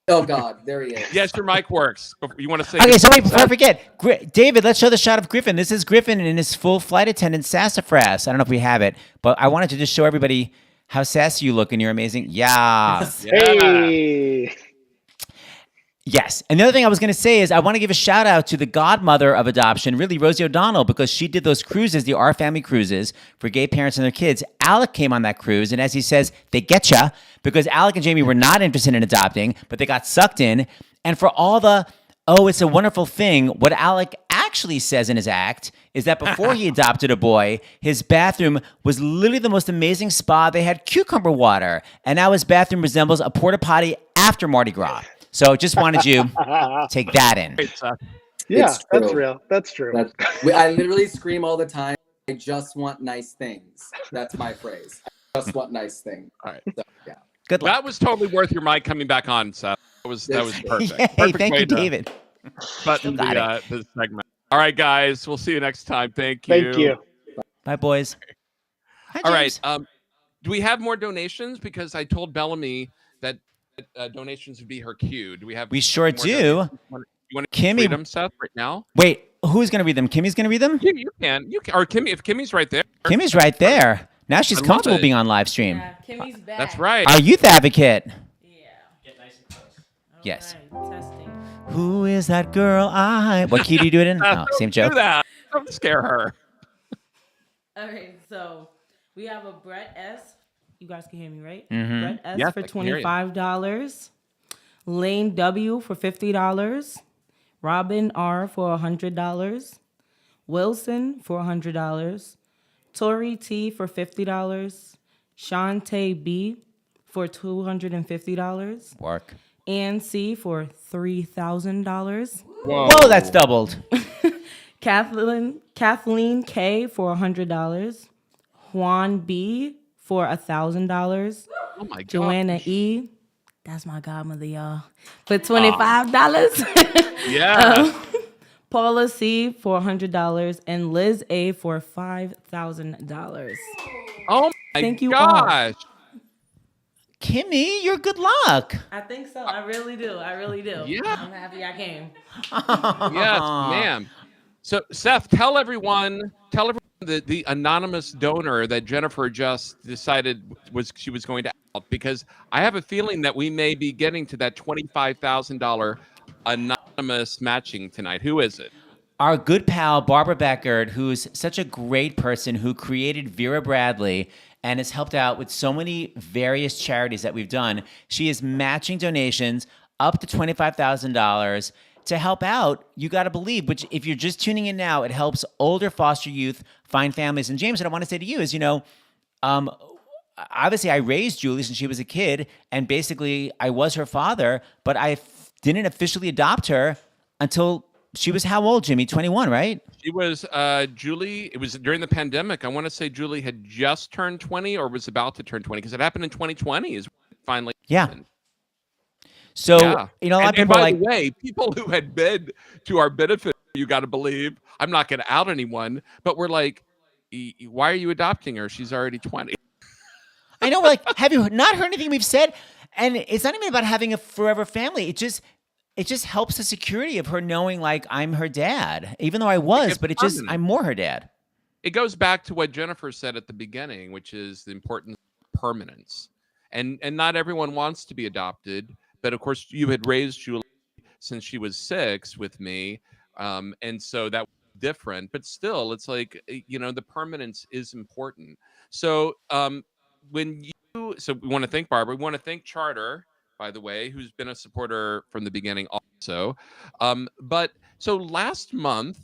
Oh God, there he is.
Yes, your mic works. You want to say?
Okay, so wait, before I forget, David, let's show the shot of Griffin. This is Griffin in his full flight attendant sassafras. I don't know if we have it, but I wanted to just show everybody how sassy you look, and you're amazing. Yes.
Hey.
Yes. And the other thing I was going to say is I want to give a shout out to the godmother of adoption, really Rosie O'Donnell, because she did those cruises, the Our Family cruises for gay parents and their kids. Alec came on that cruise, and as he says, they getcha, because Alec and Jamie were not interested in adopting, but they got sucked in. And for all the, it's a wonderful thing, what Alec actually says in his act is that before he adopted a boy, his bathroom was literally the most amazing spa. They had cucumber water, and now his bathroom resembles a porta potty after Mardi Gras. So just wanted you to take that in.
Yeah, that's real. That's true.
I literally scream all the time, I just want nice things. That's my phrase. I just want nice things.
All right.
So, yeah.
Good luck.
That was totally worth your mic coming back on, Seth. That was perfect.
Yay,
Perfect
thank
way
you,
to
David.
button the segment. All right, guys. We'll see you next time. Thank you.
Thank you.
Bye, boys. Hi,
All
James.
right. Do we have more donations? Because I told Bellamy that donations would be her cue. Do we have?
We sure do.
You want to
Kimmy,
read them, Seth, right now?
Wait, who's going to read them? Kimmy's going to read them?
You can. Or Kimmy, if Kimmy's right there.
Kimmy's right there. Now she's comfortable being on live stream.
Yeah, Kimmy's back.
That's right.
Our youth advocate.
Yeah. Get nice and close.
Yes.
Right, testing.
Who is that girl? What key do you do it in? Oh, same joke.
Do that. Don't scare her.
Okay, so we have a Brett S. You guys can hear me, right?
Mm-hmm.
Brett S
Yes,
for
I can hear you.
$25. Lane W for $50. Robin R for $100. Wilson for $100. Tori T for $50. Shantae B for $250.
Work.
Ann C for $3,000.
Whoa, that's doubled.
Kathleen K for $100. Juan B for $1,000.
Oh my God.
Joanna E. That's my godmother, y'all. For $25.
Yeah.
Paula C. for $100 and Liz A. for $5,000.
Oh my
Thank you
gosh.
Kimmy, you're good luck.
I think so. I really do.
Yeah.
I'm happy I came.
Yes, ma'am. So Seth, tell everyone the anonymous donor that Jennifer just decided she was going to out, because I have a feeling that we may be getting to that $25,000 anonymous matching tonight. Who is it?
Our good pal, Barbara Beckert, who's such a great person, who created Vera Bradley and has helped out with so many various charities that we've done. She is matching donations up to $25,000 to help out You Gotta Believe, which if you're just tuning in now, it helps older foster youth find families. And James, what I want to say to you is, obviously I raised Julie since she was a kid, and basically I was her father, but I didn't officially adopt her until she was how old, Jimmy? 21, right?
She was Julie. It was during the pandemic. I want to say Julie had just turned 20 or was about to turn 20, because it happened in 2020 is finally happened.
So,
a
lot of people
by
are like,
the way, people who had bid to our benefit, You Gotta Believe, I'm not going to out anyone, but we're like, why are you adopting her? She's already 20.
I know, we're like, have you not heard anything we've said? And it's not even about having a forever family. It just helps the security of her knowing, like, I'm her dad, even though I was, but I'm more her dad.
It goes back to what Jennifer said at the beginning, which is the importance of permanence. And not everyone wants to be adopted, but of course you had raised Julie since she was 6 with me. And so that was different, but still it's like, the permanence is important. So we want to thank Barbara. We want to thank Charter, by the way, who's been a supporter from the beginning also. But so last month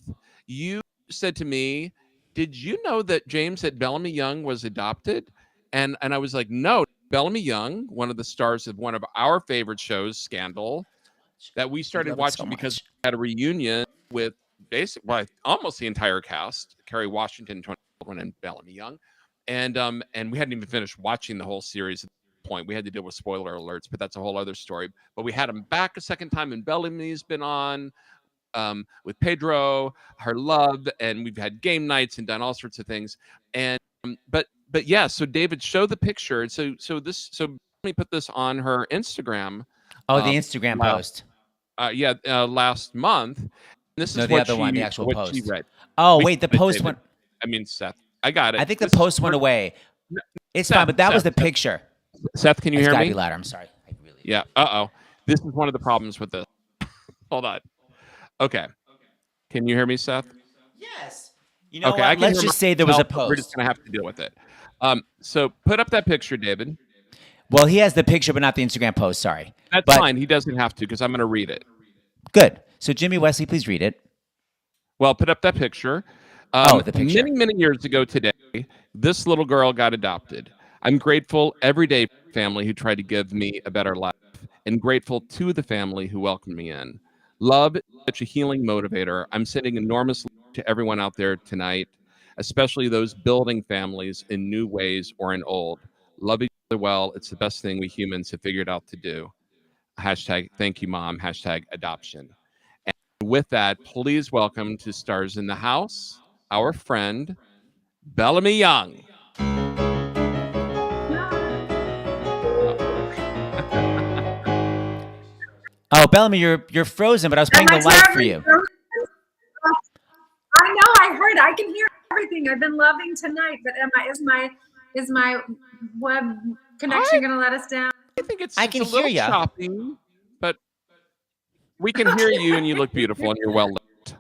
you said to me, did you know that James at Bellamy Young was adopted? And I was like, no. Bellamy Young, one of the stars of one of our favorite shows, Scandal, that we started watching because we had a reunion with almost the entire cast, Kerry Washington, Tony Baldwin, and Bellamy Young. And we hadn't even finished watching the whole series at that point. We had to deal with spoiler alerts, but that's a whole other story. But we had him back a second time, and Bellamy's been on with Pedro, her love, and we've had game nights and done all sorts of things. And but yeah, so David, show the picture. So let me put this on her Instagram.
Oh, the Instagram post.
Last month. This is
the other one, the actual
what
post.
She read.
Oh, wait, the post went.
I mean, Seth, I got it.
I think the post went away. It's fine, but that was the picture.
Seth, can you hear me?
Gotta be louder. I'm sorry.
Yeah. This is one of the problems with this. Hold on. Okay. Can you hear me, Seth?
Yes.
Okay,
let's just say there was a post.
We're just gonna have to deal with it. So put up that picture, David.
Well, he has the picture, but not the Instagram post. Sorry.
That's fine. He doesn't have to, because I'm going to read it.
Good. So, Jimmy Wesley, please read it.
Well, put up that picture.
The picture.
Many, many years ago today, this little girl got adopted. I'm grateful every day for the family who tried to give me a better life, and grateful to the family who welcomed me in. Love is such a healing motivator. I'm sending enormous love to everyone out there tonight, especially those building families in new ways or in old. Love each other well. It's the best thing we humans have figured out to do. Hashtag thank you, Mom. Hashtag adoption. And with that, please welcome to Stars in the House, our friend, Bellamy Young.
Oh, Bellamy, you're frozen, but I was playing the light for you.
I know, I heard. I can hear everything. I've been loving tonight, but is my web connection going to let us down?
I think it's
I can
a little
hear ya.
choppy, but we can hear you, and you look beautiful, and you're well lit.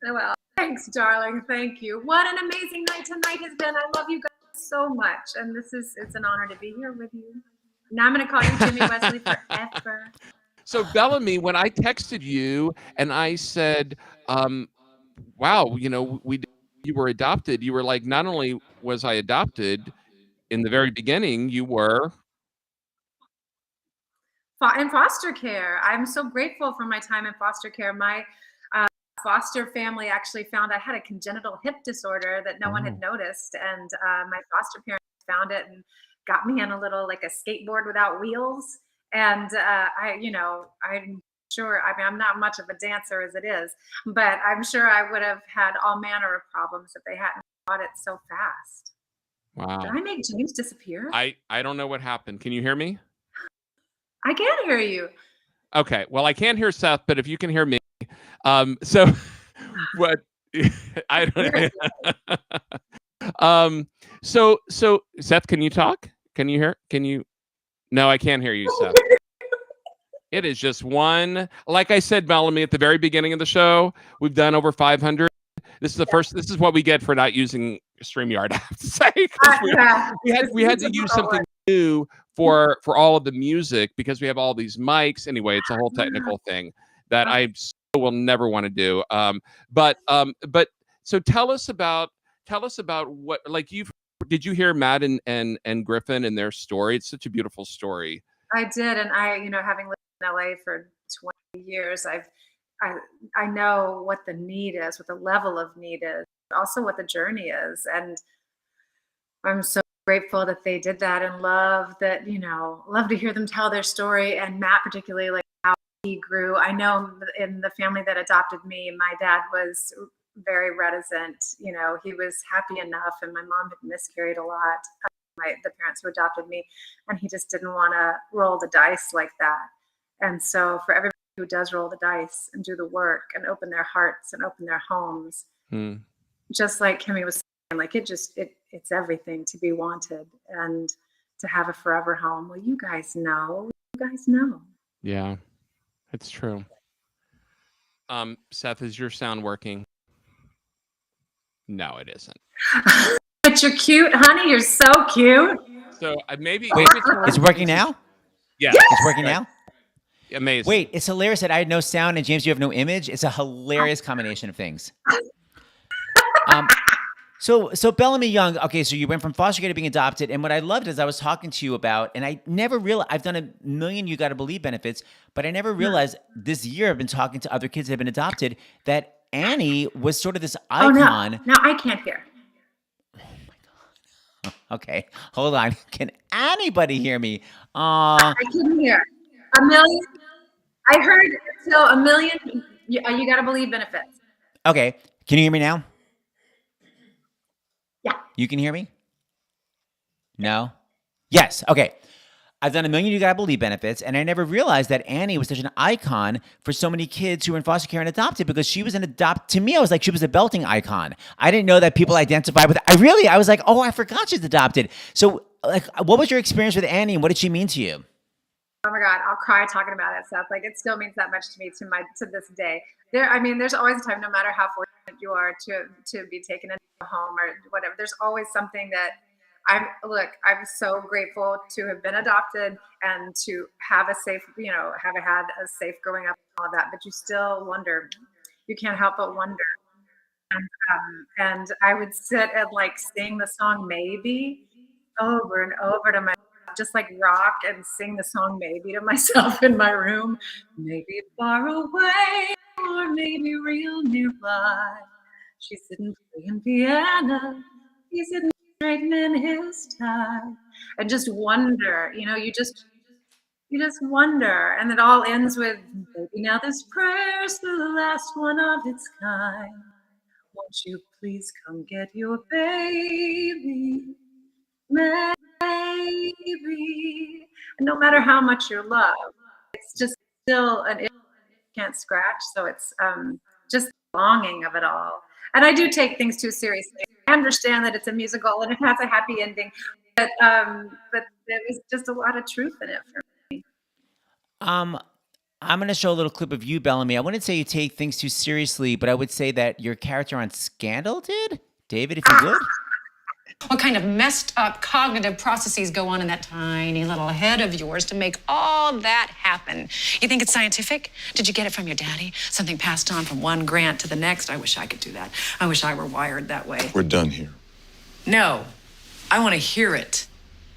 Well, thanks, darling. Thank you. What an amazing night tonight has been. I love you guys so much, and it's an honor to be here with you. Now I'm going to call you Jimmy Wesley forever.
So Bellamy, when I texted you and I said, wow, you were adopted, you were like, not only was I adopted, in the very beginning, you were
in foster care. I'm so grateful for my time in foster care. My foster family actually found I had a congenital hip disorder that no one had noticed, and my foster parents found it and got me on a little, like a skateboard without wheels. And I'm sure, I mean, I'm not much of a dancer as it is, but I'm sure I would have had all manner of problems if they hadn't caught it so fast.
Wow.
Did I make James disappear?
I don't know what happened. Can you hear me?
I can hear you.
Okay. Well, I can't hear Seth, but if you can hear me, so what? I don't. So Seth, can you talk? Can you hear? Can you? No, I can't hear you, Seth. It is just one. Like I said, Bellamy, at the very beginning of the show, we've done over 500. This is the first. This is what we get for not using StreamYard, I have to say. We had to use something new for all of the music because we have all these mics. Anyway, it's a whole technical thing that I will never want to do. But so tell us about what, like, did you hear Matt and Griffin and their story? It's such a beautiful story.
I did, and having lived in LA for 20 years, I know what the need is, what the level of need is, also what the journey is, and I'm so grateful that they did that, and love to hear them tell their story, and Matt particularly, like how he grew. I know in the family that adopted me, my dad was very reticent. He was happy enough, and my mom had miscarried a lot. The parents who adopted me, and he just didn't want to roll the dice like that. And so for everybody who does roll the dice and do the work and open their hearts and open their homes, just like Kimmy was saying, like it's everything to be wanted and to have a forever home. Well, you guys know.
Yeah, it's true. Seth, is your sound working? No, it isn't.
But you're cute, honey. You're so cute.
So maybe.
Wait, it's working now?
Yeah.
It's working now?
Amazing.
Wait, it's hilarious that I had no sound and James, you have no image. It's a hilarious combination of things. So Bellamy Young, okay, so you went from foster care to being adopted, and what I loved is I was talking to you about, and I never realized, I've done a million You Gotta Believe benefits, but I never realized this year I've been talking to other kids that have been adopted that Annie was sort of this icon.
Oh, no, I can't hear.
Okay, hold on. Can anybody hear me?
I couldn't hear. A million. I heard so a million. You Gotta Believe benefits.
Okay, can you hear me now?
Yeah.
You can hear me? No? Yes. Okay. I've done a million You Gotta Believe benefits, and I never realized that Annie was such an icon for so many kids who were in foster care and adopted, because she was to me, I was like, she was a belting icon. I didn't know that people identified with I was like, oh, I forgot she's adopted. So, like, what was your experience with Annie, and what did she mean to you?
Oh my God, I'll cry talking about it, Seth. Like, it still means that much to me to this day. There's always a time, no matter how fortunate you are to be taken into a home or whatever, there's always something that I'm so grateful to have been adopted and to have a safe, have had a safe growing up and all that, but you still wonder, you can't help but wonder. And I would sit and like sing the song Maybe over and over to myself, just like rock and sing the song Maybe to myself in my room. Maybe far away or maybe real nearby. She's sitting playing piano. He's sitting straightening his tie. And just wonder, you just wonder. And it all ends with, baby, now this prayer's the last one of its kind. Won't you please come get your baby? Maybe. And no matter how much you're loved, it's just still an itch you can't scratch. So it's just longing of it all. And I do take things too seriously. I understand that it's a musical and it has a happy ending, but there was just a lot of truth in it for me.
I'm going to show a little clip of you, Bellamy. I wouldn't say you take things too seriously, but I would say that your character on Scandal did. David, if you would.
What kind of messed up cognitive processes go on in that tiny little head of yours to make all that happen? You think it's scientific? Did you get it from your daddy? Something passed on from one grant to the next? I wish I could do that. I wish I were wired that way.
We're done here.
No, I want to hear it.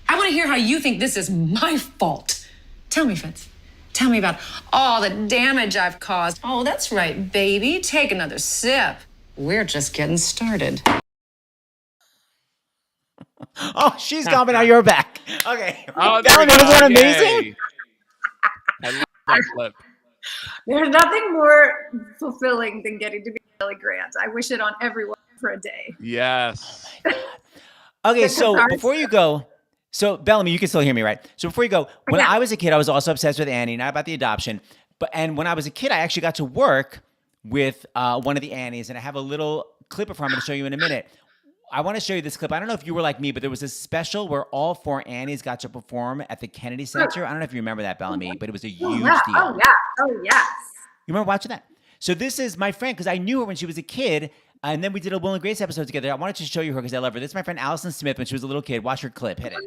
I want to hear how you think this is my fault. Tell me, Fitz. Tell me about all the damage I've caused. Oh, that's right, baby. Take another sip. We're just getting started.
Oh, she's gone, but now you're back. Okay.
Oh,
Bellamy, was that amazing?
I love that clip.
There's nothing more fulfilling than getting to be Billy Grant. I wish it on everyone for a day.
Yes.
Okay, so before you go, so Bellamy, you can still hear me, right? So before you go, when I was a kid, I was also obsessed with Annie, not about the adoption, and when I was a kid, I actually got to work with one of the Annies, and I have a little clip of her I'm going to show you in a minute. I want to show you this clip. I don't know if you were like me, but there was a special where all 4 Annies got to perform at the Kennedy Center. I don't know if you remember that, Bellamy, but it was a huge deal.
Oh, yeah. Oh, yes.
You remember watching that? So this is my friend, because I knew her when she was a kid, and then we did a Will and Grace episode together. I wanted to show you her because I love her. This is my friend Allison Smith when she was a little kid. Watch her clip. Hit it.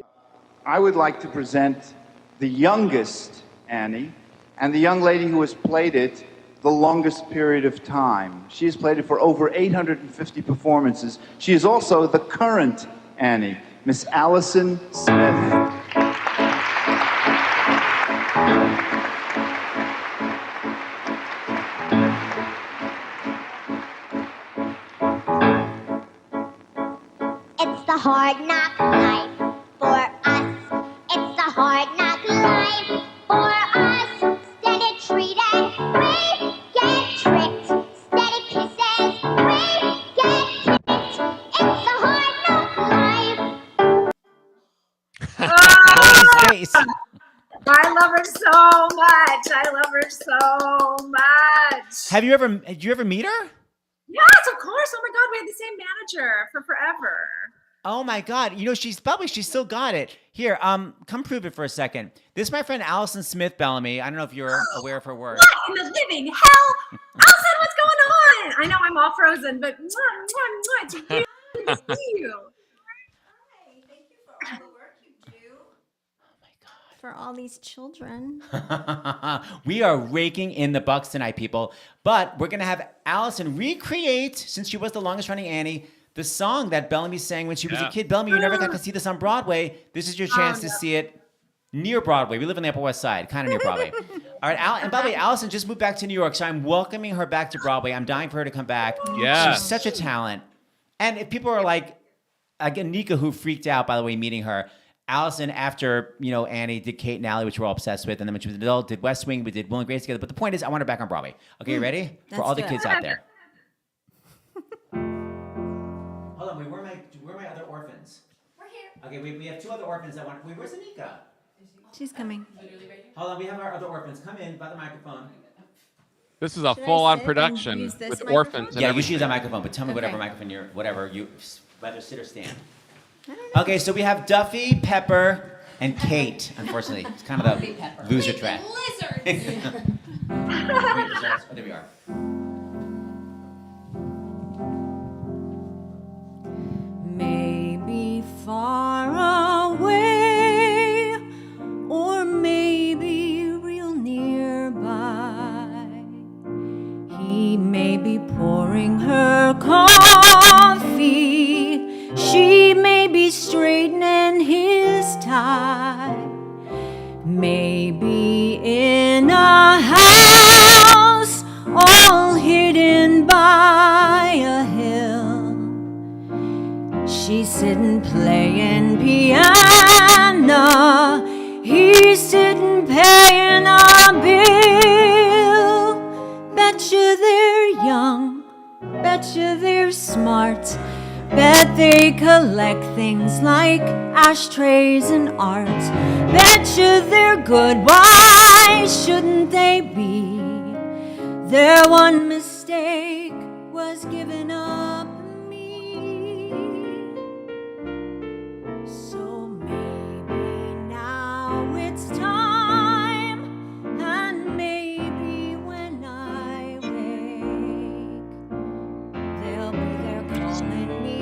I would like to present the youngest Annie and the young lady who has played it the longest period of time. She has played it for over 850 performances. She is also the current Annie, Miss Allison Smith.
It's the hard knock life for us. It's the hard knock life for us. Steady treated, we get tricked. Steady kisses, we get kicked. It's the hard knock life.
I love her so much. I love her so much.
Did you ever meet her?
Yes, of course. Oh my God, we had the same manager for forever.
Oh my God. You know, she's still got it. Here, come prove it for a second. This is my friend Allison Smith Bellamy. I don't know if you're aware of her work.
What in the living hell? Allison, what's going on? I know I'm all frozen, but it's really good to see you.
For all these children.
We are raking in the bucks tonight, people. But we're going to have Allison recreate, since she was the longest running Annie, the song that Bellamy sang when she was a kid. Bellamy, you never got to see this on Broadway. This is your chance to see it near Broadway. We live on the Upper West Side, kind of near Broadway. All right, and by the way, Allison just moved back to New York, so I'm welcoming her back to Broadway. I'm dying for her to come back.
Yeah.
She's such a talent. And if people are like Anika, who freaked out, by the way, meeting her, Allison, after, Annie, did Kate and Allie, which we're all obsessed with. And then when she was an adult, did West Wing. We did Will and Grace together. But the point is, I want her back on Broadway. Okay, you ready? For all the kids out there. Hold on, wait, where are my other orphans? We're here. Okay, we have 2 other orphans that want. Wait, where's Anika?
She's coming.
Hold on, we have our other orphans. Come in by the microphone.
This is a full-on production with orphans.
Yeah, you should use that microphone, but tell me whatever microphone whether sit or stand. Okay, so we have Duffy, Pepper, and Kate. Unfortunately, it's kind of the loser track. Lizards. Oh, there we are.
Maybe far away, or maybe real nearby. He may be pouring her coffee. She may be straightening his tie. Maybe in a house all hidden by a hill. She's sitting playing piano. He's sitting paying a bill. Betcha they're young. Betcha they're smart. Bet they collect things like ashtrays and art. Betcha they're good, why shouldn't they be? Their one mistake was giving up me. So maybe now it's time, and maybe when I wake, they'll be there calling me.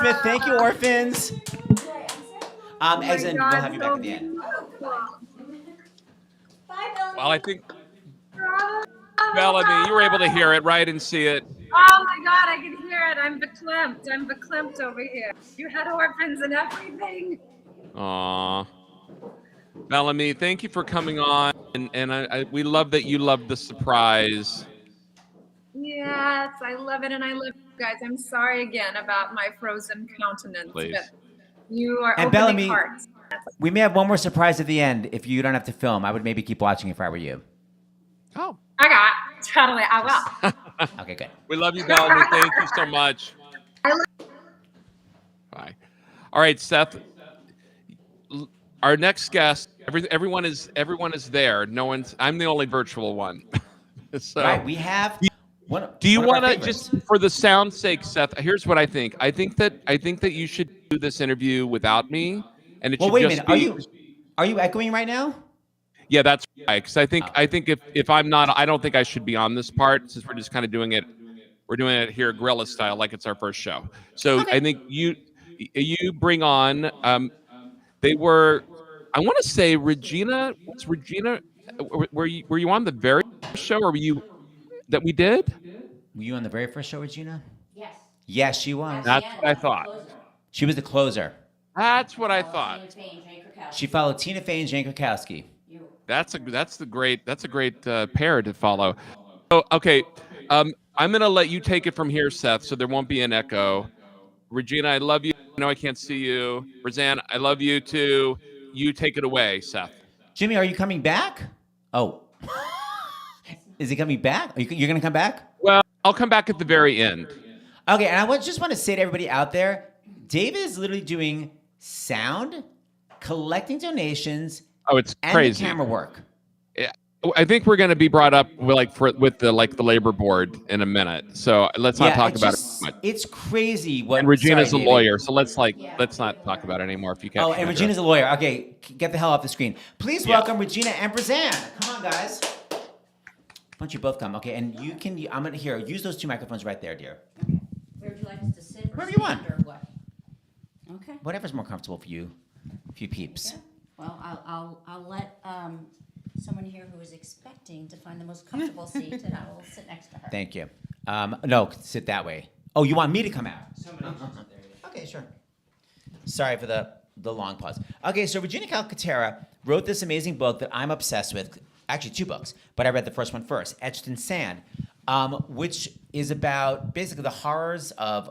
Smith. Thank you, orphans. Exit, we'll have you back at the end.
Well, I think Bellamy, you were able to hear it, right, and see it.
Oh my God, I can hear it. I'm verklempt over here. You had orphans and everything.
Aw. Bellamy, thank you for coming on, and we love that you love the surprise.
Yes, I love it, and I love you guys. I'm sorry again about my frozen countenance,
Please.
but you are
And
opening
Bellamy,
hearts.
we may have one more surprise at the end. If you don't have to film, I would maybe keep watching if I were you.
Oh.
I got it. Totally, I will.
Okay, good.
We love you, Bellamy. Thank you so much. Bye. All right, Seth. Our next guest. Everyone is there. No one's. I'm the only virtual one. So.
Right, we have.
Do you want to just, for the sound's sake, Seth? Here's what I think. I think that you should do this interview without me, and it should
wait a
just
minute. Are you echoing right now?
Yeah, that's right. Because I think if I'm not, I don't think I should be on this part since we're just kind of doing it. We're doing it here guerrilla style, like it's our first show. So I think you bring on. They were. I want to say Regina. Was Regina? Were you on the very first show, or were you that we did?
Were you on the very first show, Regina?
Yes.
Yes, she was.
That's what I thought.
She was the closer.
That's what I thought.
She followed Tina Fey and Jane Krakowski.
That's a great pair to follow. So, okay, I'm gonna let you take it from here, Seth, so there won't be an echo. Regina, I love you. I know I can't see you. Roseanne, I love you too. You take it away, Seth.
Jimmy, are you coming back? Oh. Is he coming back? You're going to come back?
Well, I'll come back at the very end.
Okay, and I just want to say to everybody out there, David is literally doing sound, collecting donations,
oh, it's
and
crazy.
the camera work.
Yeah, I think we're going to be brought up with the labor board in a minute. So let's not talk about it too much.
It's crazy. What?
And Regina's
sorry,
a lawyer, so let's not talk about it anymore if you can't.
Oh, and Regina's a lawyer. Okay, get the hell off the screen. Please welcome Regina and Roseanne. Come on, guys. Why don't you both come? Okay, and you can. I'm gonna use those two microphones right there, dear.
Where would you like us to sit?
Wherever you want.
Or what? Okay.
Whatever's more comfortable for you, peeps.
Okay. Well, I'll let someone here who is expecting to find the most comfortable seat, and I will sit next to her.
Thank you. No, sit that way. Oh, you want me to come out? Okay, sure. Sorry for the long pause. Okay, so Regina Calcaterra wrote this amazing book that I'm obsessed with. Actually, two books, but I read the first one first, Etched in Sand, which is about basically the horrors of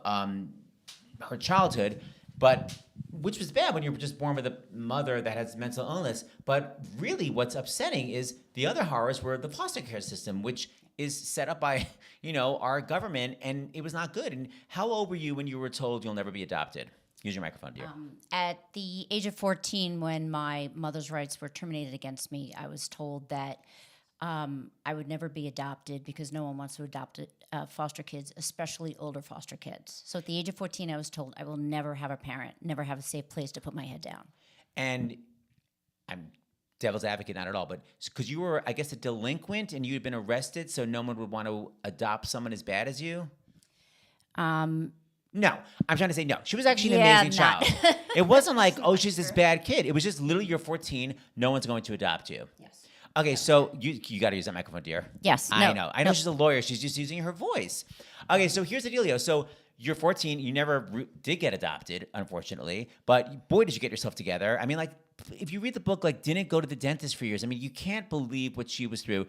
her childhood, but which was bad when you were just born with a mother that has mental illness. But really what's upsetting is the other horrors were the foster care system, which is set up by, our government, and it was not good. And how old were you when you were told you'll never be adopted? Use your microphone, dear.
At the age of 14, when my mother's rights were terminated against me, I was told that I would never be adopted because no one wants to adopt foster kids, especially older foster kids. So at the age of 14, I was told I will never have a parent, never have a safe place to put my head down. And
I'm devil's advocate, not at all, but because you were, I guess, a delinquent and you had been arrested, so no one would want to adopt someone as bad as you? No, I'm trying to say no. She was actually an amazing child. It wasn't like, oh, she's this bad kid. It was just literally you're 14. No one's going to adopt you.
Yes.
Okay, so you got to use that microphone, dear.
Yes.
I know she's a lawyer. She's just using her voice. Okay, so here's the dealio. So you're 14. You never did get adopted, unfortunately. But boy, did you get yourself together. I mean, like, if you read the book, like, didn't go to the dentist for years. I mean, you can't believe what she was through.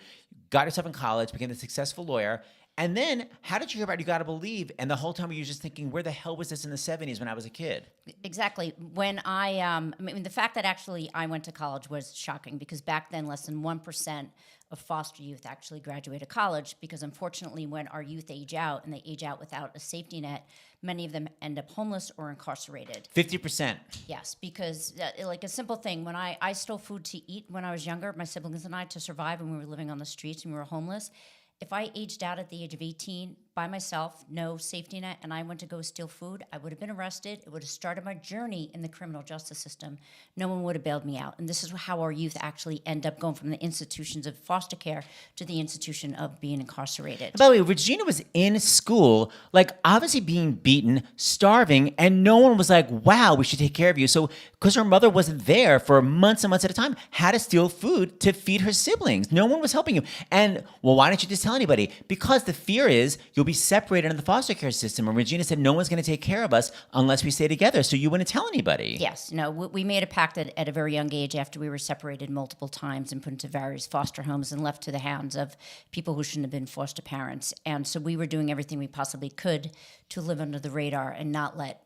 Got herself in college, became a successful lawyer. And then, how did you hear about You Gotta Believe? And the whole time you were just thinking, where the hell was this in the 70s when I was a kid?
Exactly. When the fact that actually I went to college was shocking because back then less than 1% of foster youth actually graduated college because unfortunately when our youth age out and they age out without a safety net, many of them end up homeless or incarcerated.
50%.
Yes, because like a simple thing, when I stole food to eat when I was younger, my siblings and I, to survive when we were living on the streets and we were homeless, if I aged out at the age of 18,
by myself, no safety net, and I went to go steal food, I would have been arrested. It would have started my journey in the criminal justice system. No one would have bailed me out. And this is how our youth actually end up going from the institutions of foster care to the institution of being incarcerated.
By the way, Regina was in school, like obviously being beaten, starving, and no one was like, wow, we should take care of you. So, because her mother wasn't there for months and months at a time, had to steal food to feed her siblings. No one was helping you. And, well, why don't you just tell anybody? Because the fear is you'll be separated in the foster care system. And Regina said, no one's going to take care of us unless we stay together. So you wouldn't tell anybody.
Yes. No, we made a pact at a very young age after we were separated multiple times and put into various foster homes and left to the hands of people who shouldn't have been foster parents. And so we were doing everything we possibly could to live under the radar and not let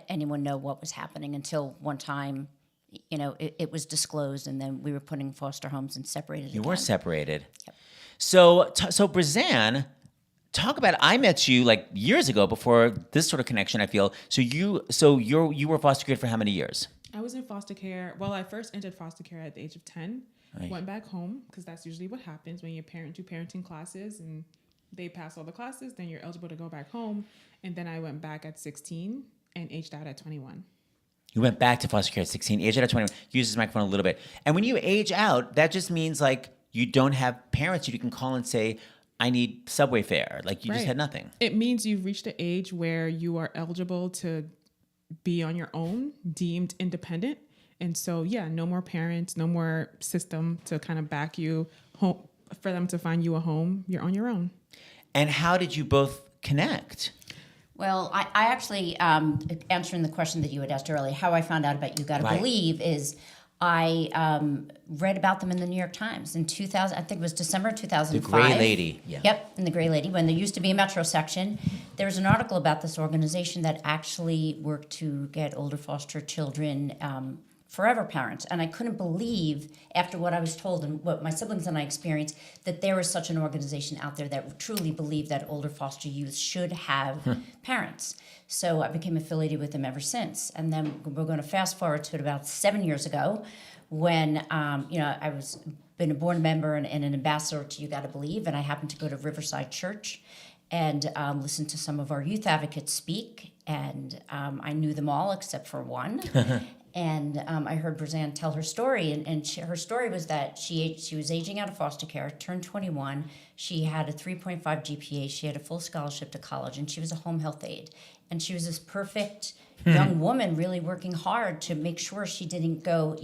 anyone know what was happening until one time, you know, it was disclosed, and then we were put in foster homes and separated.
You
again.
were separated.
Yep.
So Brazanne, talk about, I met you like years ago before this sort of connection, I feel. So you were foster care for how many years?
I was in foster care. Well, I first entered foster care at the age of 10.
Right.
Went back home because that's usually what happens when your parent do parenting classes and they pass all the classes, then you're eligible to go back home. And then I went back at 16 and aged out at 21.
You went back to foster care at 16, aged out at 21. Use this microphone a little bit. And when you age out, that just means like you don't have parents you can call and say, I need subway fare. Like you just had nothing.
It means you've reached the age where you are eligible to be on your own, deemed independent. And so, yeah, no more parents, no more system to kind of back you home for them to find you a home. You're on your own.
And how did you both connect?
Well, I actually, answering the question that you had asked earlier, how I found out about You Gotta Believe is I read about them in the New York Times in 2000, I think it was December 2005.
The Gray Lady. Yeah.
Yep, in the Gray Lady, when there used to be a Metro section. There was an article about this organization that actually worked to get older foster children forever parents. And I couldn't believe, after what I was told and what my siblings and I experienced, that there was such an organization out there that truly believed that older foster youth should have parents. So I became affiliated with them ever since. And then we're going to fast forward to about 7 years ago when, I was been a board member and an ambassador to You Gotta Believe, and I happened to go to Riverside Church and listen to some of our youth advocates speak. And I knew them all except for one. And I heard Brazanne tell her story, and her story was that she was aging out of foster care, turned 21. She had a 3.5 GPA. She had a full scholarship to college, and she was a home health aide. And she was this perfect young woman, really working hard to make sure she didn't go,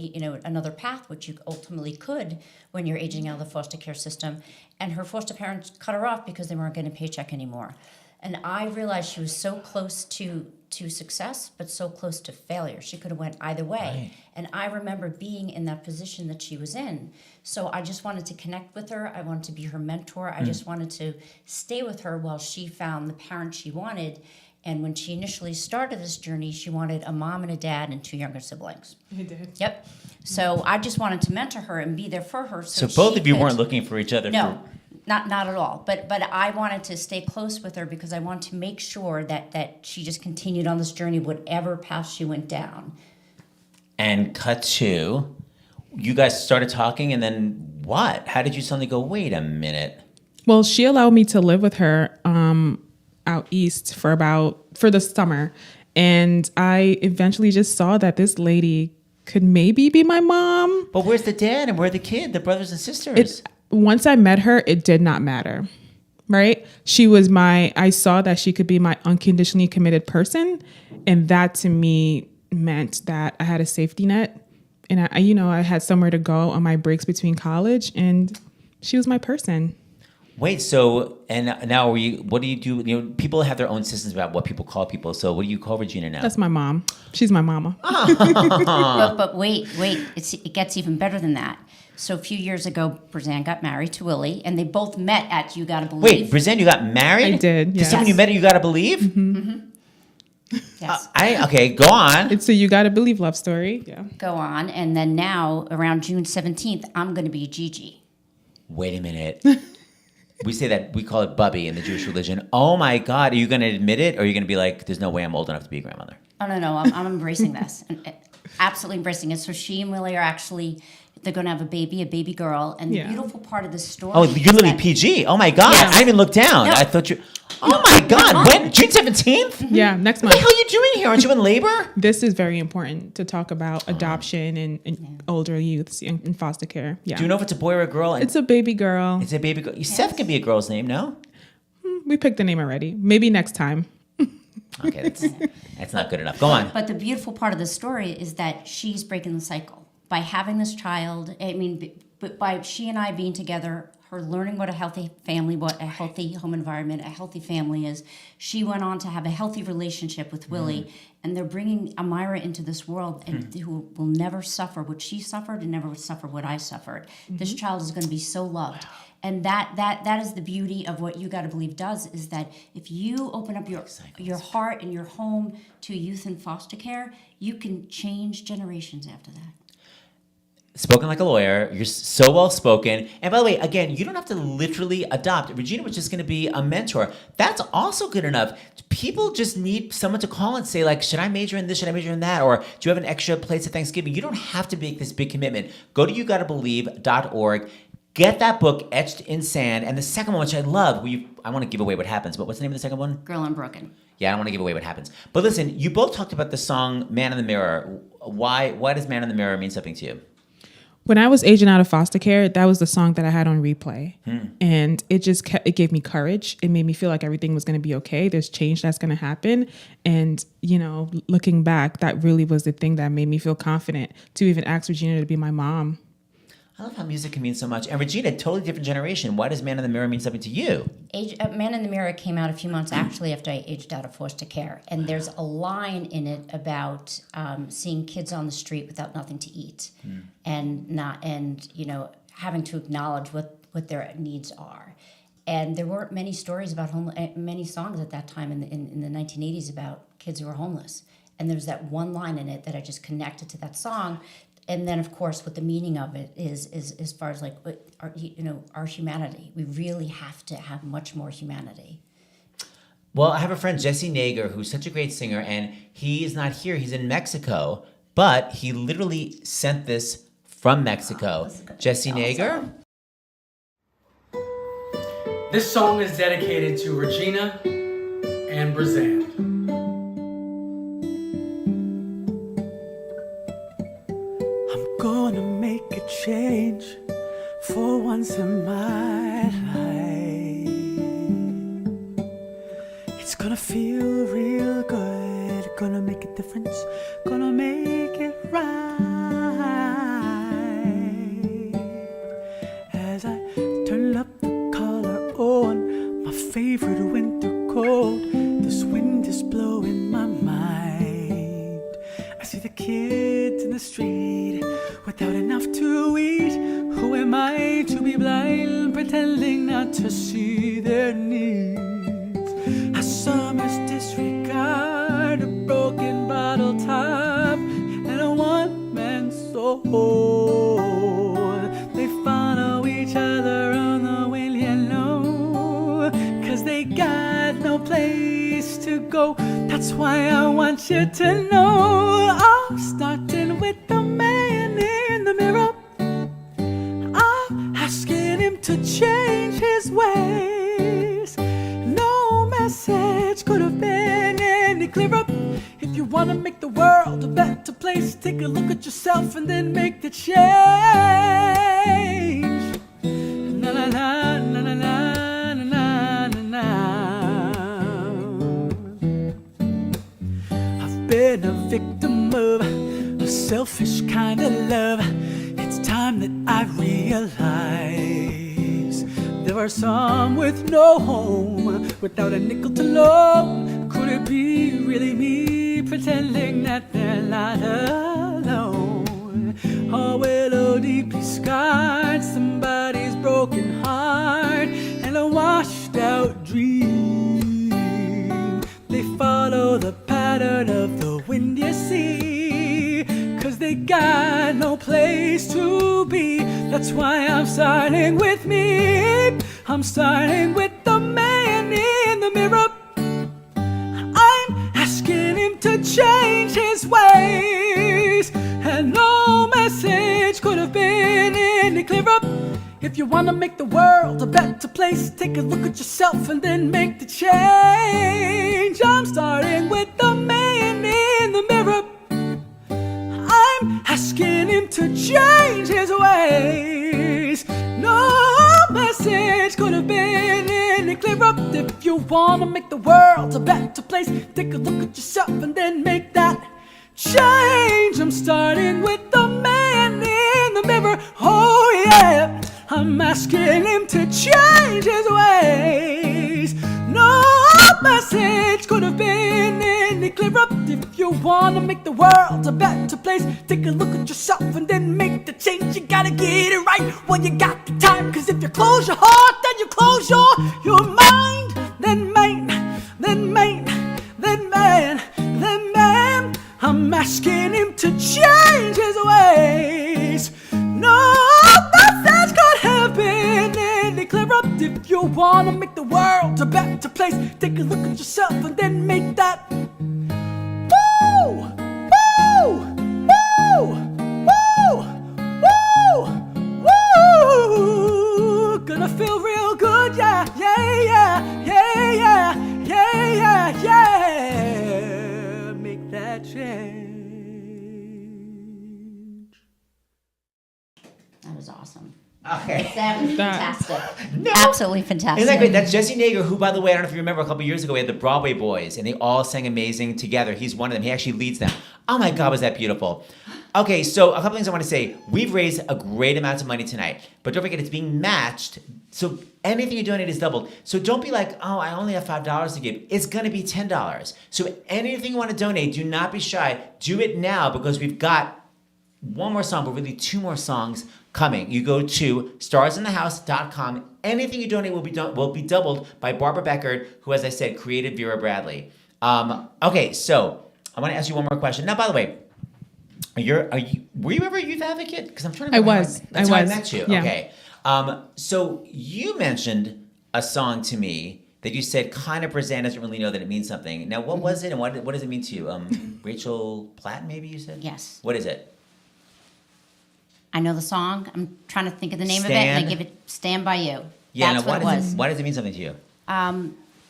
another path, which you ultimately could when you're aging out of the foster care system. And her foster parents cut her off because they weren't getting a paycheck anymore. And I realized she was so close to success, but so close to failure. She could have went either way. Right. And I remember being in that position that she was in. So I just wanted to connect with her. I wanted to be her mentor. I just wanted to stay with her while she found the parent she wanted. And when she initially started this journey, she wanted a mom and a dad and 2 younger siblings.
I did.
Yep. So I just wanted to mentor her and be there for her.
So both of you weren't looking for each other?
No. Not at all. But I wanted to stay close with her because I wanted to make sure that she just continued on this journey, whatever path she went down.
And cut to, you guys started talking, and then what? How did you suddenly go, wait a minute?
Well, she allowed me to live with her out east for the summer. And I eventually just saw that this lady could maybe be my mom.
But where's the dad and where are the kid, the brothers and sisters?
Once I met her, it did not matter, right? I saw that she could be my unconditionally committed person. And that to me meant that I had a safety net and I had somewhere to go on my breaks between college, and she was my person.
Wait, so, and now what do you do? People have their own systems about what people call people. So what do you call Regina now?
That's my mom. She's my mama.
But wait, it gets even better than that. So a few years ago, Brazanne got married to Willie, and they both met at You Gotta Believe.
Wait, Brazanne, you got married?
I did, yes.
To someone you met at You Gotta Believe?
Mm-hmm.
Yes.
Okay, go on.
It's a You Gotta Believe love story. Yeah.
Go on, and then now, around June 17th, I'm going to be Gigi.
Wait a minute. We call it Bubby in the Jewish religion. Oh my God, are you going to admit it, or are you going to be like, there's no way I'm old enough to be a grandmother?
Oh, no, I'm embracing this. And absolutely embracing it. So she and Willie are actually They're going to have a baby girl. And the beautiful part of the story.
Oh, you're literally PG. Oh my God. I didn't even look down.
No.
I thought you. Oh my God. When? June 17th?
Yeah, next
What
month.
the hell are you doing here? Aren't you in labor?
This is very important to talk about adoption and older youths in foster care. Yeah.
Do you know if it's a boy or a girl?
It's a baby girl.
It's a baby girl. Seth can be a girl's name, no?
We picked the name already. Maybe next time.
Okay, that's not good enough. Go on.
But the beautiful part of the story is that she's breaking the cycle by having this child. I mean, but by she and I being together, her learning what a healthy family, what a healthy home environment, a healthy family is. She went on to have a healthy relationship with Willie, and they're bringing Amira into this world, and who will never suffer what she suffered and never would suffer what I suffered. This child is going to be so loved. And that is the beauty of what You Gotta Believe does, is that if you open up your heart and your home to youth in foster care, you can change generations after that.
Spoken like a lawyer. You're so well spoken. And by the way, again, you don't have to literally adopt. Regina was just going to be a mentor. That's also good enough. People just need someone to call and say, like, should I major in this? Should I major in that? Or do you have an extra place at Thanksgiving? You don't have to make this big commitment. Go to YouGottaBelieve.org. Get that book etched in sand. And the second one, which I love, I want to give away what happens, but what's the name of the second one?
Girl Unbroken.
Yeah, I don't want to give away what happens. But listen, you both talked about the song Man in the Mirror. Why does Man in the Mirror mean something to you?
When I was aging out of foster care, that was the song that I had on replay. And it just it gave me courage. It made me feel like everything was going to be okay. There's change that's going to happen. And, looking back, that really was the thing that made me feel confident to even ask Regina to be my mom.
I love how music can mean so much. And Regina, totally different generation. Why does Man in the Mirror mean something to you?
Man in the Mirror came out a few months actually after I aged out of foster care. And there's a line in it about seeing kids on the street without nothing to eat and having to acknowledge what their needs are. And there weren't many stories about many songs at that time in the 1980s about kids who were homeless. And there's that one line in it that I just connected to that song. And then, of course, what the meaning of it is as far as like our humanity. We really have to have much more humanity.
Well, I have a friend, Jesse Nager, who's such a great singer, and he is not here. He's in Mexico, but he literally sent this from Mexico. Jesse Nager?
This song is dedicated to Regina and Brazan.
Gonna make a change for once in my life. It's gonna feel real good, gonna make a difference, gonna make it right. As I turn up the collar on my favorite winter coat, this wind is blowing my mind. I see the kids in the street without enough to eat. Who am I to be blind, pretending not to see their needs? A summer's disregard, a broken bottle top, and a one-man soul. They follow each other on the wind, cause they got no place to go. That's why I want you to know, I'm starting with the man in the mirror. I'm asking him to change his ways. No message could have been any clearer. If you want to make the world a better place, take a look at yourself and then make the change. Na na na na na na na na na. I've been a victim of a selfish kind of love. It's time that I realize there are some with no home, without a nickel to know. Could it be really me pretending that they're not alone? Oh, well, oh, deeply scarred, somebody's broken heart, and a washed out dream. They follow the pattern of the wind, you see, cause they got no place to be. That's why I'm starting with me. I'm starting with the man in the mirror. I'm asking him to change his ways, and no message could have been you wanna make the world a better place, take a look at yourself and then make the change. I'm starting with the man in the mirror. I'm asking him to change his ways. No message could have been any clearer. If you wanna make the world a better place, take a look at yourself and then make that change. I'm starting with the man in the mirror. Oh yeah, I'm asking him to change his ways. No message could have been any clearer. If you wanna make the world a better place, take a look at yourself and then make the change. You gotta get it right while you got the time. Cause if you close your heart, then you close your mind. Then man, I'm asking him to change his ways. No message could have been any clearer. If you wanna make the world a better place, take a look at yourself and then make that woo, woo, woo, woo, woo, woo. Gonna feel real good, yeah, yeah, yeah, yeah, yeah, yeah, yeah, yeah. Make that change.
That was awesome.
Okay.
That was fantastic.
No.
Absolutely fantastic.
Isn't that great? That's Jesse Nager, who, by the way, I don't know if you remember, a couple years ago, we had the Broadway Boys, and they all sang amazing together. He's one of them. He actually leads them. Oh my God, was that beautiful. Okay, so a couple things I want to say. We've raised a great amount of money tonight, but don't forget it's being matched. So anything you donate is doubled. So don't be like, oh, I only have $5 to give. It's going to be $10. So anything you want to donate, do not be shy. Do it now because we've got one more song, but really two more songs coming. You go to starsinthehouse.com. Anything you donate will be doubled by Barbara Beckert, who, as I said, created Vera Bradley. Okay, so I want to ask you one more question. Now, by the way, were you ever a youth advocate? Because I'm trying to remember. That's how I met you.
Yeah.
Okay. So you mentioned a song to me that you said kind of Brazan doesn't really know that it means something. Now, what was it, and what does it mean to you? Rachel Platt, maybe you said?
Yes.
What is it?
I know the song. I'm trying to think of the name of it, and I give it "Stand by You."
Yeah.
That's
Now,
what it was.
why does it mean something to you?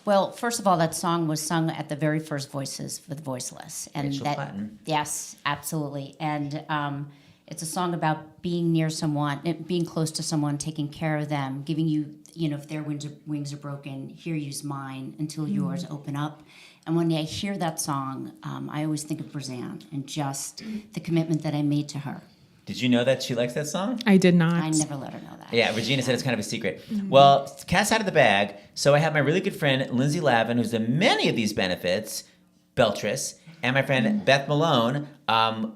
Well, first of all, that song was sung at the very first Voices for the Voiceless, and
Rachel Platten.
Yes, absolutely. And it's a song about being near someone, being close to someone, taking care of them, giving you, if their wings are broken, here use mine until yours open up. And when I hear that song, I always think of Brazan and just the commitment that I made to her.
Did you know that she likes that song?
I did not.
I never let her know that.
Yeah, Regina said it's kind of a secret. Well, cat's out of the bag. So I have my really good friend, Lindsay Lavin, who's done many of these benefits, Beltris, and my friend Beth Malone,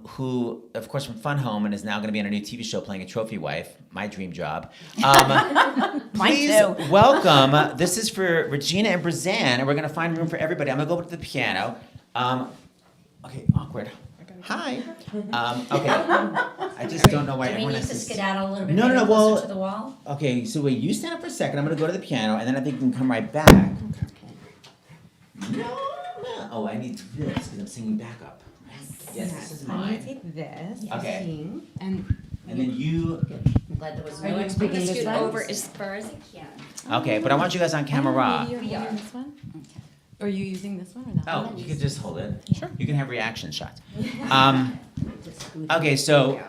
who, of course, from Fun Home and is now going to be on a new TV show playing a trophy wife, my dream job. Please welcome, this is for Regina and Brazan, and we're going to find room for everybody. I'm going to go to the piano. Okay, awkward. Hi. Okay. I just don't know why
Do we
everyone
need
has
to
to
skedaddle a little bit
No.
closer
Well,
to the wall?
okay. So wait, you stand up for a second. I'm gonna go to the piano, and then I think you can come right back. No. Oh, I need this because I'm singing backup. Yes, this is mine.
Take this.
Okay.
And
then you.
I'm glad there was
Are
no
you
expert.
taking this
Scoot
one?
over as far as I can.
Okay, but I want you guys on camera.
You're holding this one? Okay. Are you using this one or not?
Oh, you can just hold it. Sure. You can have reaction shots. Okay, so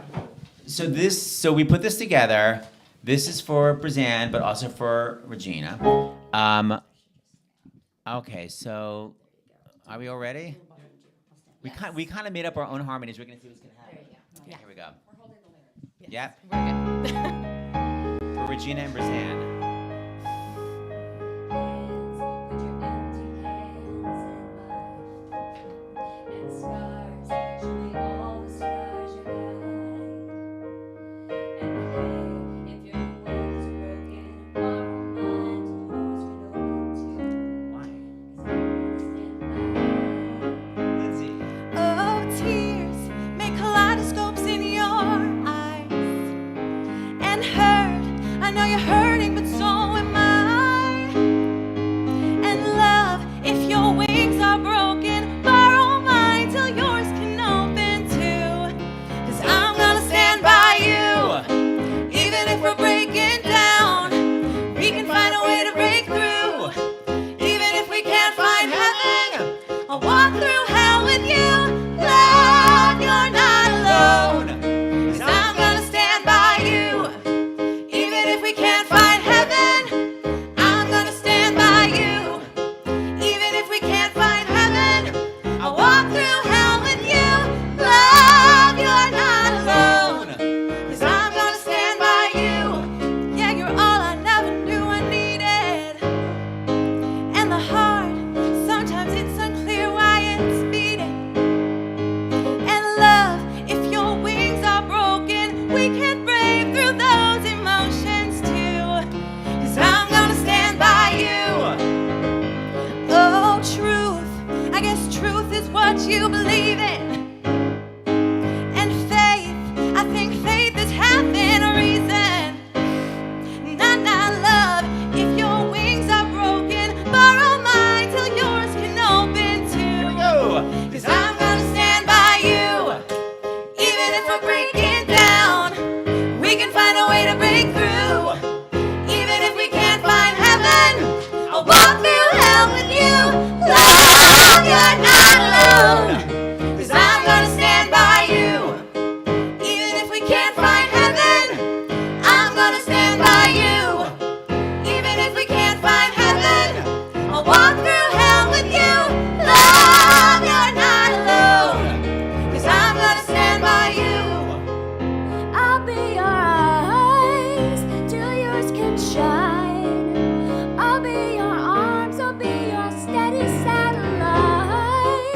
we put this together. This is for Brazan, but also for Regina. Okay, so are we all ready? We kind of made up our own harmonies. We're gonna see what's gonna happen. Okay, here we go. Yep. We're good. For Regina and Brazan.
Oh, tears make kaleidoscopes in your eyes. And hurt, I know you're hurting, but if we're breaking down, we can find a way to break through. Even if we can't find heaven, I'll walk through hell with you. Love, you're not alone, 'cause I'm gonna stand by you. Even if we can't find heaven, I'm gonna stand by you. Even if we can't find heaven, I'll walk through hell with you. Love, you're not alone, 'cause I'm gonna stand by you.
I'll be your eyes till yours can shine. I'll be your arms, I'll be your steady satellite.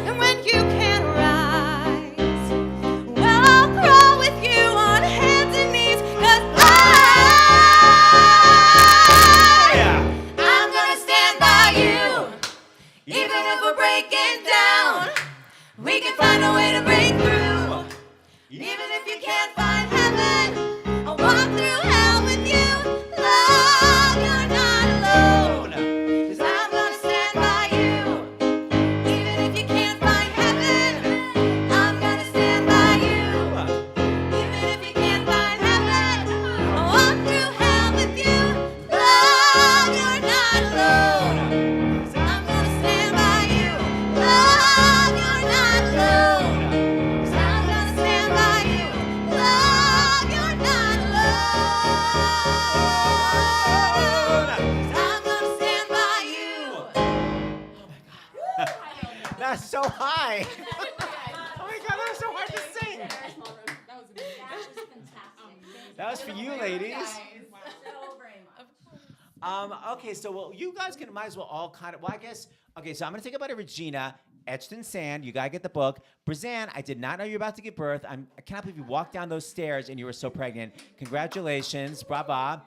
And when you can't rise, well, I'll crawl with you on hands and knees, 'cause I'm gonna stand by you. Even if we're breaking down, we can find a way to break through. Even if you can't find heaven, I'll walk through hell with you. Love, you're not alone, 'cause I'm gonna stand by you. Even if you can't find heaven, I'm gonna stand by you. Even if you can't find heaven, I'll walk through hell with you. Love, you're not alone, 'cause I'm gonna stand by you. Love, you're not alone, 'cause I'm gonna stand by you. Love, you're not alone, 'cause I'm gonna stand by you.
That's so high. Oh my God, that was so hard to sing. That was for you, ladies. Okay, so well, you guys might as well all kind of. Well, I guess. Okay, so I'm gonna take about a Regina, etched in sand. You gotta get the book. Brazanne, I did not know you were about to give birth. I cannot believe you walked down those stairs and you were so pregnant. Congratulations, brava.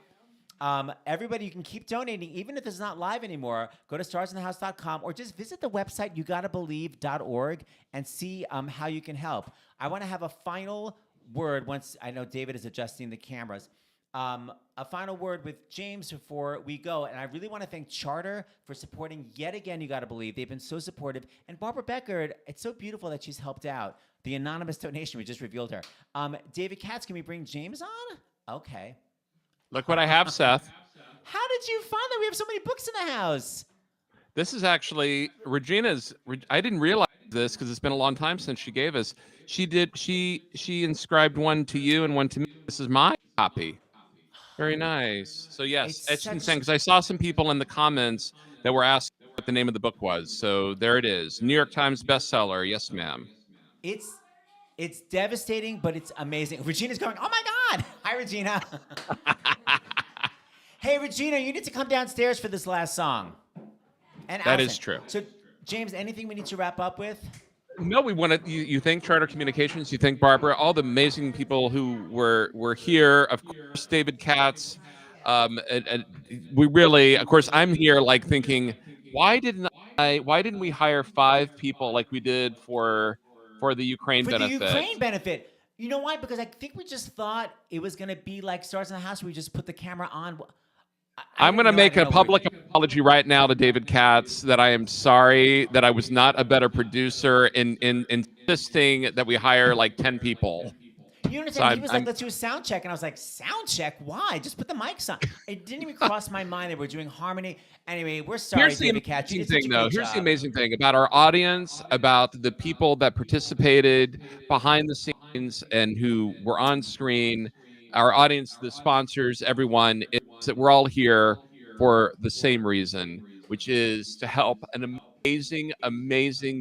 Everybody, you can keep donating, even if it's not live anymore. Go to starsinthehouse.com or just visit the website yougotabelieve.org and see how you can help. I want to have a final word once I know David is adjusting the cameras. A final word with James before we go. And I really want to thank Charter for supporting yet again, You Gotta Believe. They've been so supportive. And Barbara Beckard, it's so beautiful that she's helped out. The anonymous donation, we just revealed her. David Katz, can we bring James on? Okay.
Look what I have, Seth.
How did you find that we have so many books in the house?
This is actually Regina's. I didn't realize this because it's been a long time since she gave us. She inscribed one to you and one to me. This is my copy. Very nice. So yes, etched in sand, because I saw some people in the comments that were asking what the name of the book was. So there it is. New York Times bestseller. Yes, ma'am.
It's devastating, but it's amazing. Regina's going, oh my God. Hi, Regina. Hey, Regina, you need to come downstairs for this last song. And
That
Allison.
is true.
So, James, anything we need to wrap up with?
No, we want to. You thank Charter Communications. You thank Barbara. All the amazing people who were here. Of course, David Katz. And we really, of course, I'm here like thinking, why didn't we hire 5 people like we did for the Ukraine benefit?
For the Ukraine benefit. You know why? Because I think we just thought it was going to be like Stars in the House where we just put the camera on.
I'm going to make a public apology right now to David Katz that I am sorry that I was not a better producer in insisting that we hire like 10 people.
You understand? He was like, let's do a sound check. And I was like, sound check? Why? Just put the mics on. It didn't even cross my mind that we're doing harmony. Anyway, we're sorry, David Katz.
Here's the amazing thing about our audience, about the people that participated behind the scenes and who were on screen, our audience, the sponsors, everyone, is that we're all here for the same reason, which is to help an amazing,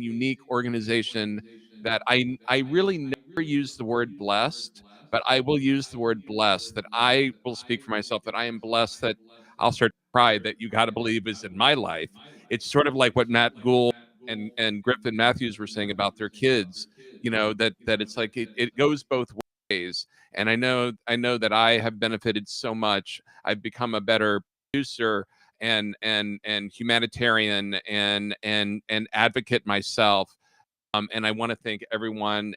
unique organization that I really never use the word blessed, but I will use the word blessed, that I will speak for myself, that I am blessed, that I'll start to cry, that You Gotta Believe is in my life. It's sort of like what Matt Gould and Griffin Matthews were saying about their kids, that it's like it goes both ways. And I know that I have benefited so much. I've become a better producer and humanitarian and advocate myself. And I want to thank everyone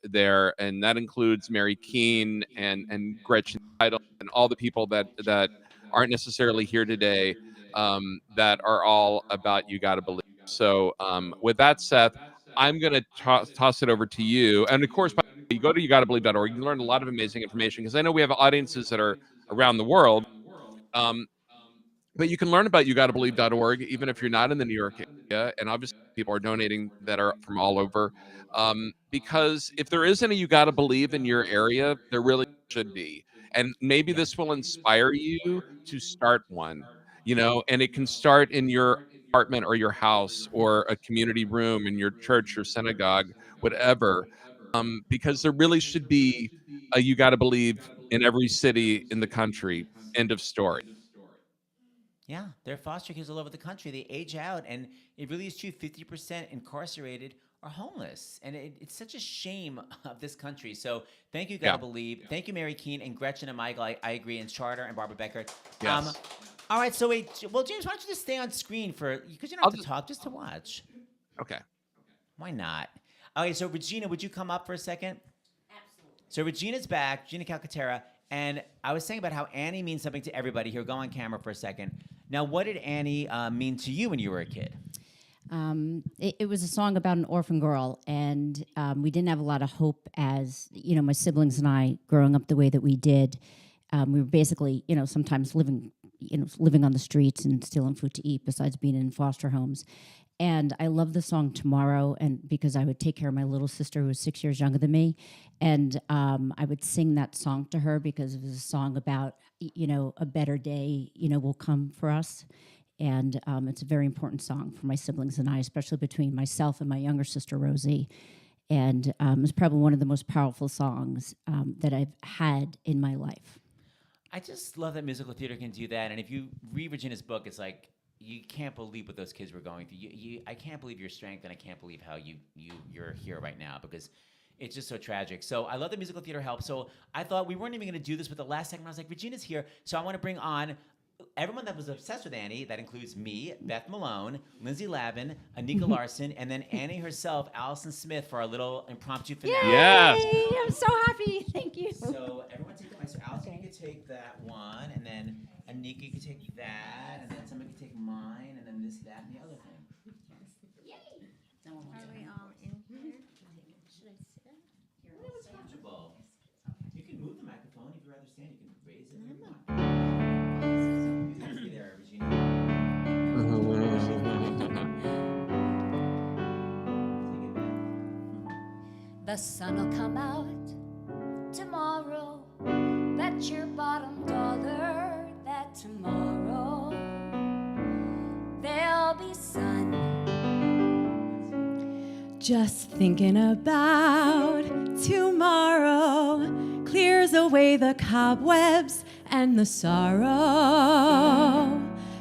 there, and that includes Mary Keene and Gretchen Idle and all the people that aren't necessarily here today, that are all about You Gotta Believe. So with that, Seth, I'm going to toss it over to you. And of course, you go to yougottobelieve.org. You can learn a lot of amazing information because I know we have audiences that are around the world. But you can learn about yougottobelieve.org even if you're not in the New York area. And obviously, people are donating that are from all over. Because if there isn't a You Gotta Believe in your area, there really should be. And maybe this will inspire you to start one, and it can start in your apartment or your house or a community room in your church or synagogue, whatever. Because there really should be a You Gotta Believe in every city in the country. End of story.
Yeah, there are foster kids all over the country. They age out, and it really is true. 50% incarcerated are homeless, and it's such a shame of this country. So thank you, Gotta Believe. Thank you, Mary Keene and Gretchen and Michael. I agree, and Charter and Barbara Becker.
Yes.
All right, so wait. Well, James, why don't you just stay on screen because you don't have to talk, just to watch.
Okay.
Why not? Okay, so Regina, would you come up for a second? Absolutely. So Regina's back, Regina Calcaterra, and I was saying about how Annie means something to everybody. Here, go on camera for a second. Now, what did Annie mean to you when you were a kid?
It was a song about an orphan girl, and we didn't have a lot of hope as, my siblings and I growing up the way that we did. We were basically, sometimes living on the streets and stealing food to eat besides being in foster homes. And I love the song Tomorrow, and because I would take care of my little sister who was 6 years younger than me, and I would sing that song to her because it was a song about, a better day, will come for us. And it's a very important song for my siblings and I, especially between myself and my younger sister, Rosie. And it's probably one of the most powerful songs that I've had in my life.
I just love that musical theater can do that. And if you read Regina's book, it's like, you can't believe what those kids were going through. I can't believe your strength, and I can't believe how you're here right now, because it's just so tragic. So I love the musical theater help. So I thought we weren't even going to do this, but the last segment I was like, Regina's here, so I want to bring on everyone that was obsessed with Annie. That includes me, Beth Malone, Lindsay Lavin, Anika Larson, and then Annie herself, Allison Smith, for our little impromptu finale.
Yes.
I'm so happy. Thank you.
So everyone take the mic. So Allison, you could take that one, and then Anika, you could take that, and then somebody could take mine, and then this, that, and the other thing. Yay!
Are we all in here?
Should I sit? Whatever it's comfortable. You can move the microphone if you'd rather stand. You can raise it. You can be there, Regina.
The sun'll come out tomorrow. Bet your bottom dollar that tomorrow there'll be sun.
Just thinking about tomorrow clears away the cobwebs and the sorrow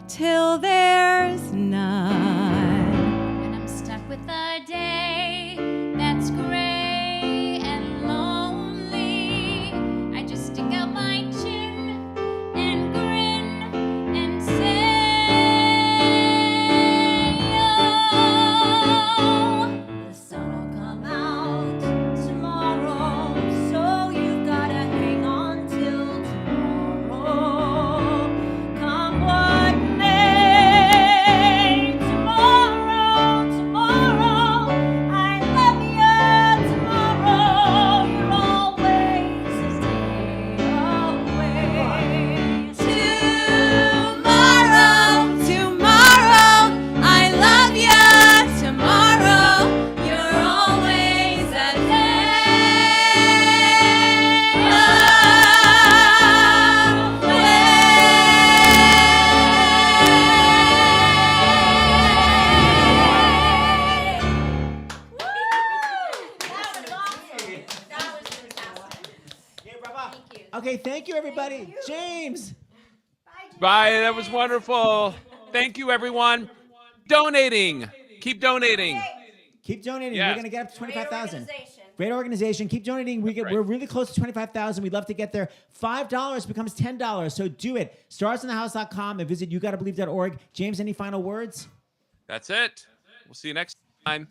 till there's none.
When I'm stuck with a day that's gray and lonely, I just stick out my chin and grin and say, oh, the sun'll come out tomorrow, so you've gotta hang on till tomorrow. Come what may, tomorrow, tomorrow, I love you tomorrow. You're always a day away. Tomorrow, tomorrow, I love you tomorrow. You're always a
Okay, thank you, everybody. James.
Bye. That was wonderful. Thank you, everyone. Donating. Keep donating.
Keep donating.
Yes.
We're going to get up to 25,000. Great organization. Keep donating. We're really close to 25,000. We'd love to get there. $5 becomes $10. So do it. Starsonthehouse.com and visit yougottobelieve.org. James, any final words?
That's it. We'll see you next time.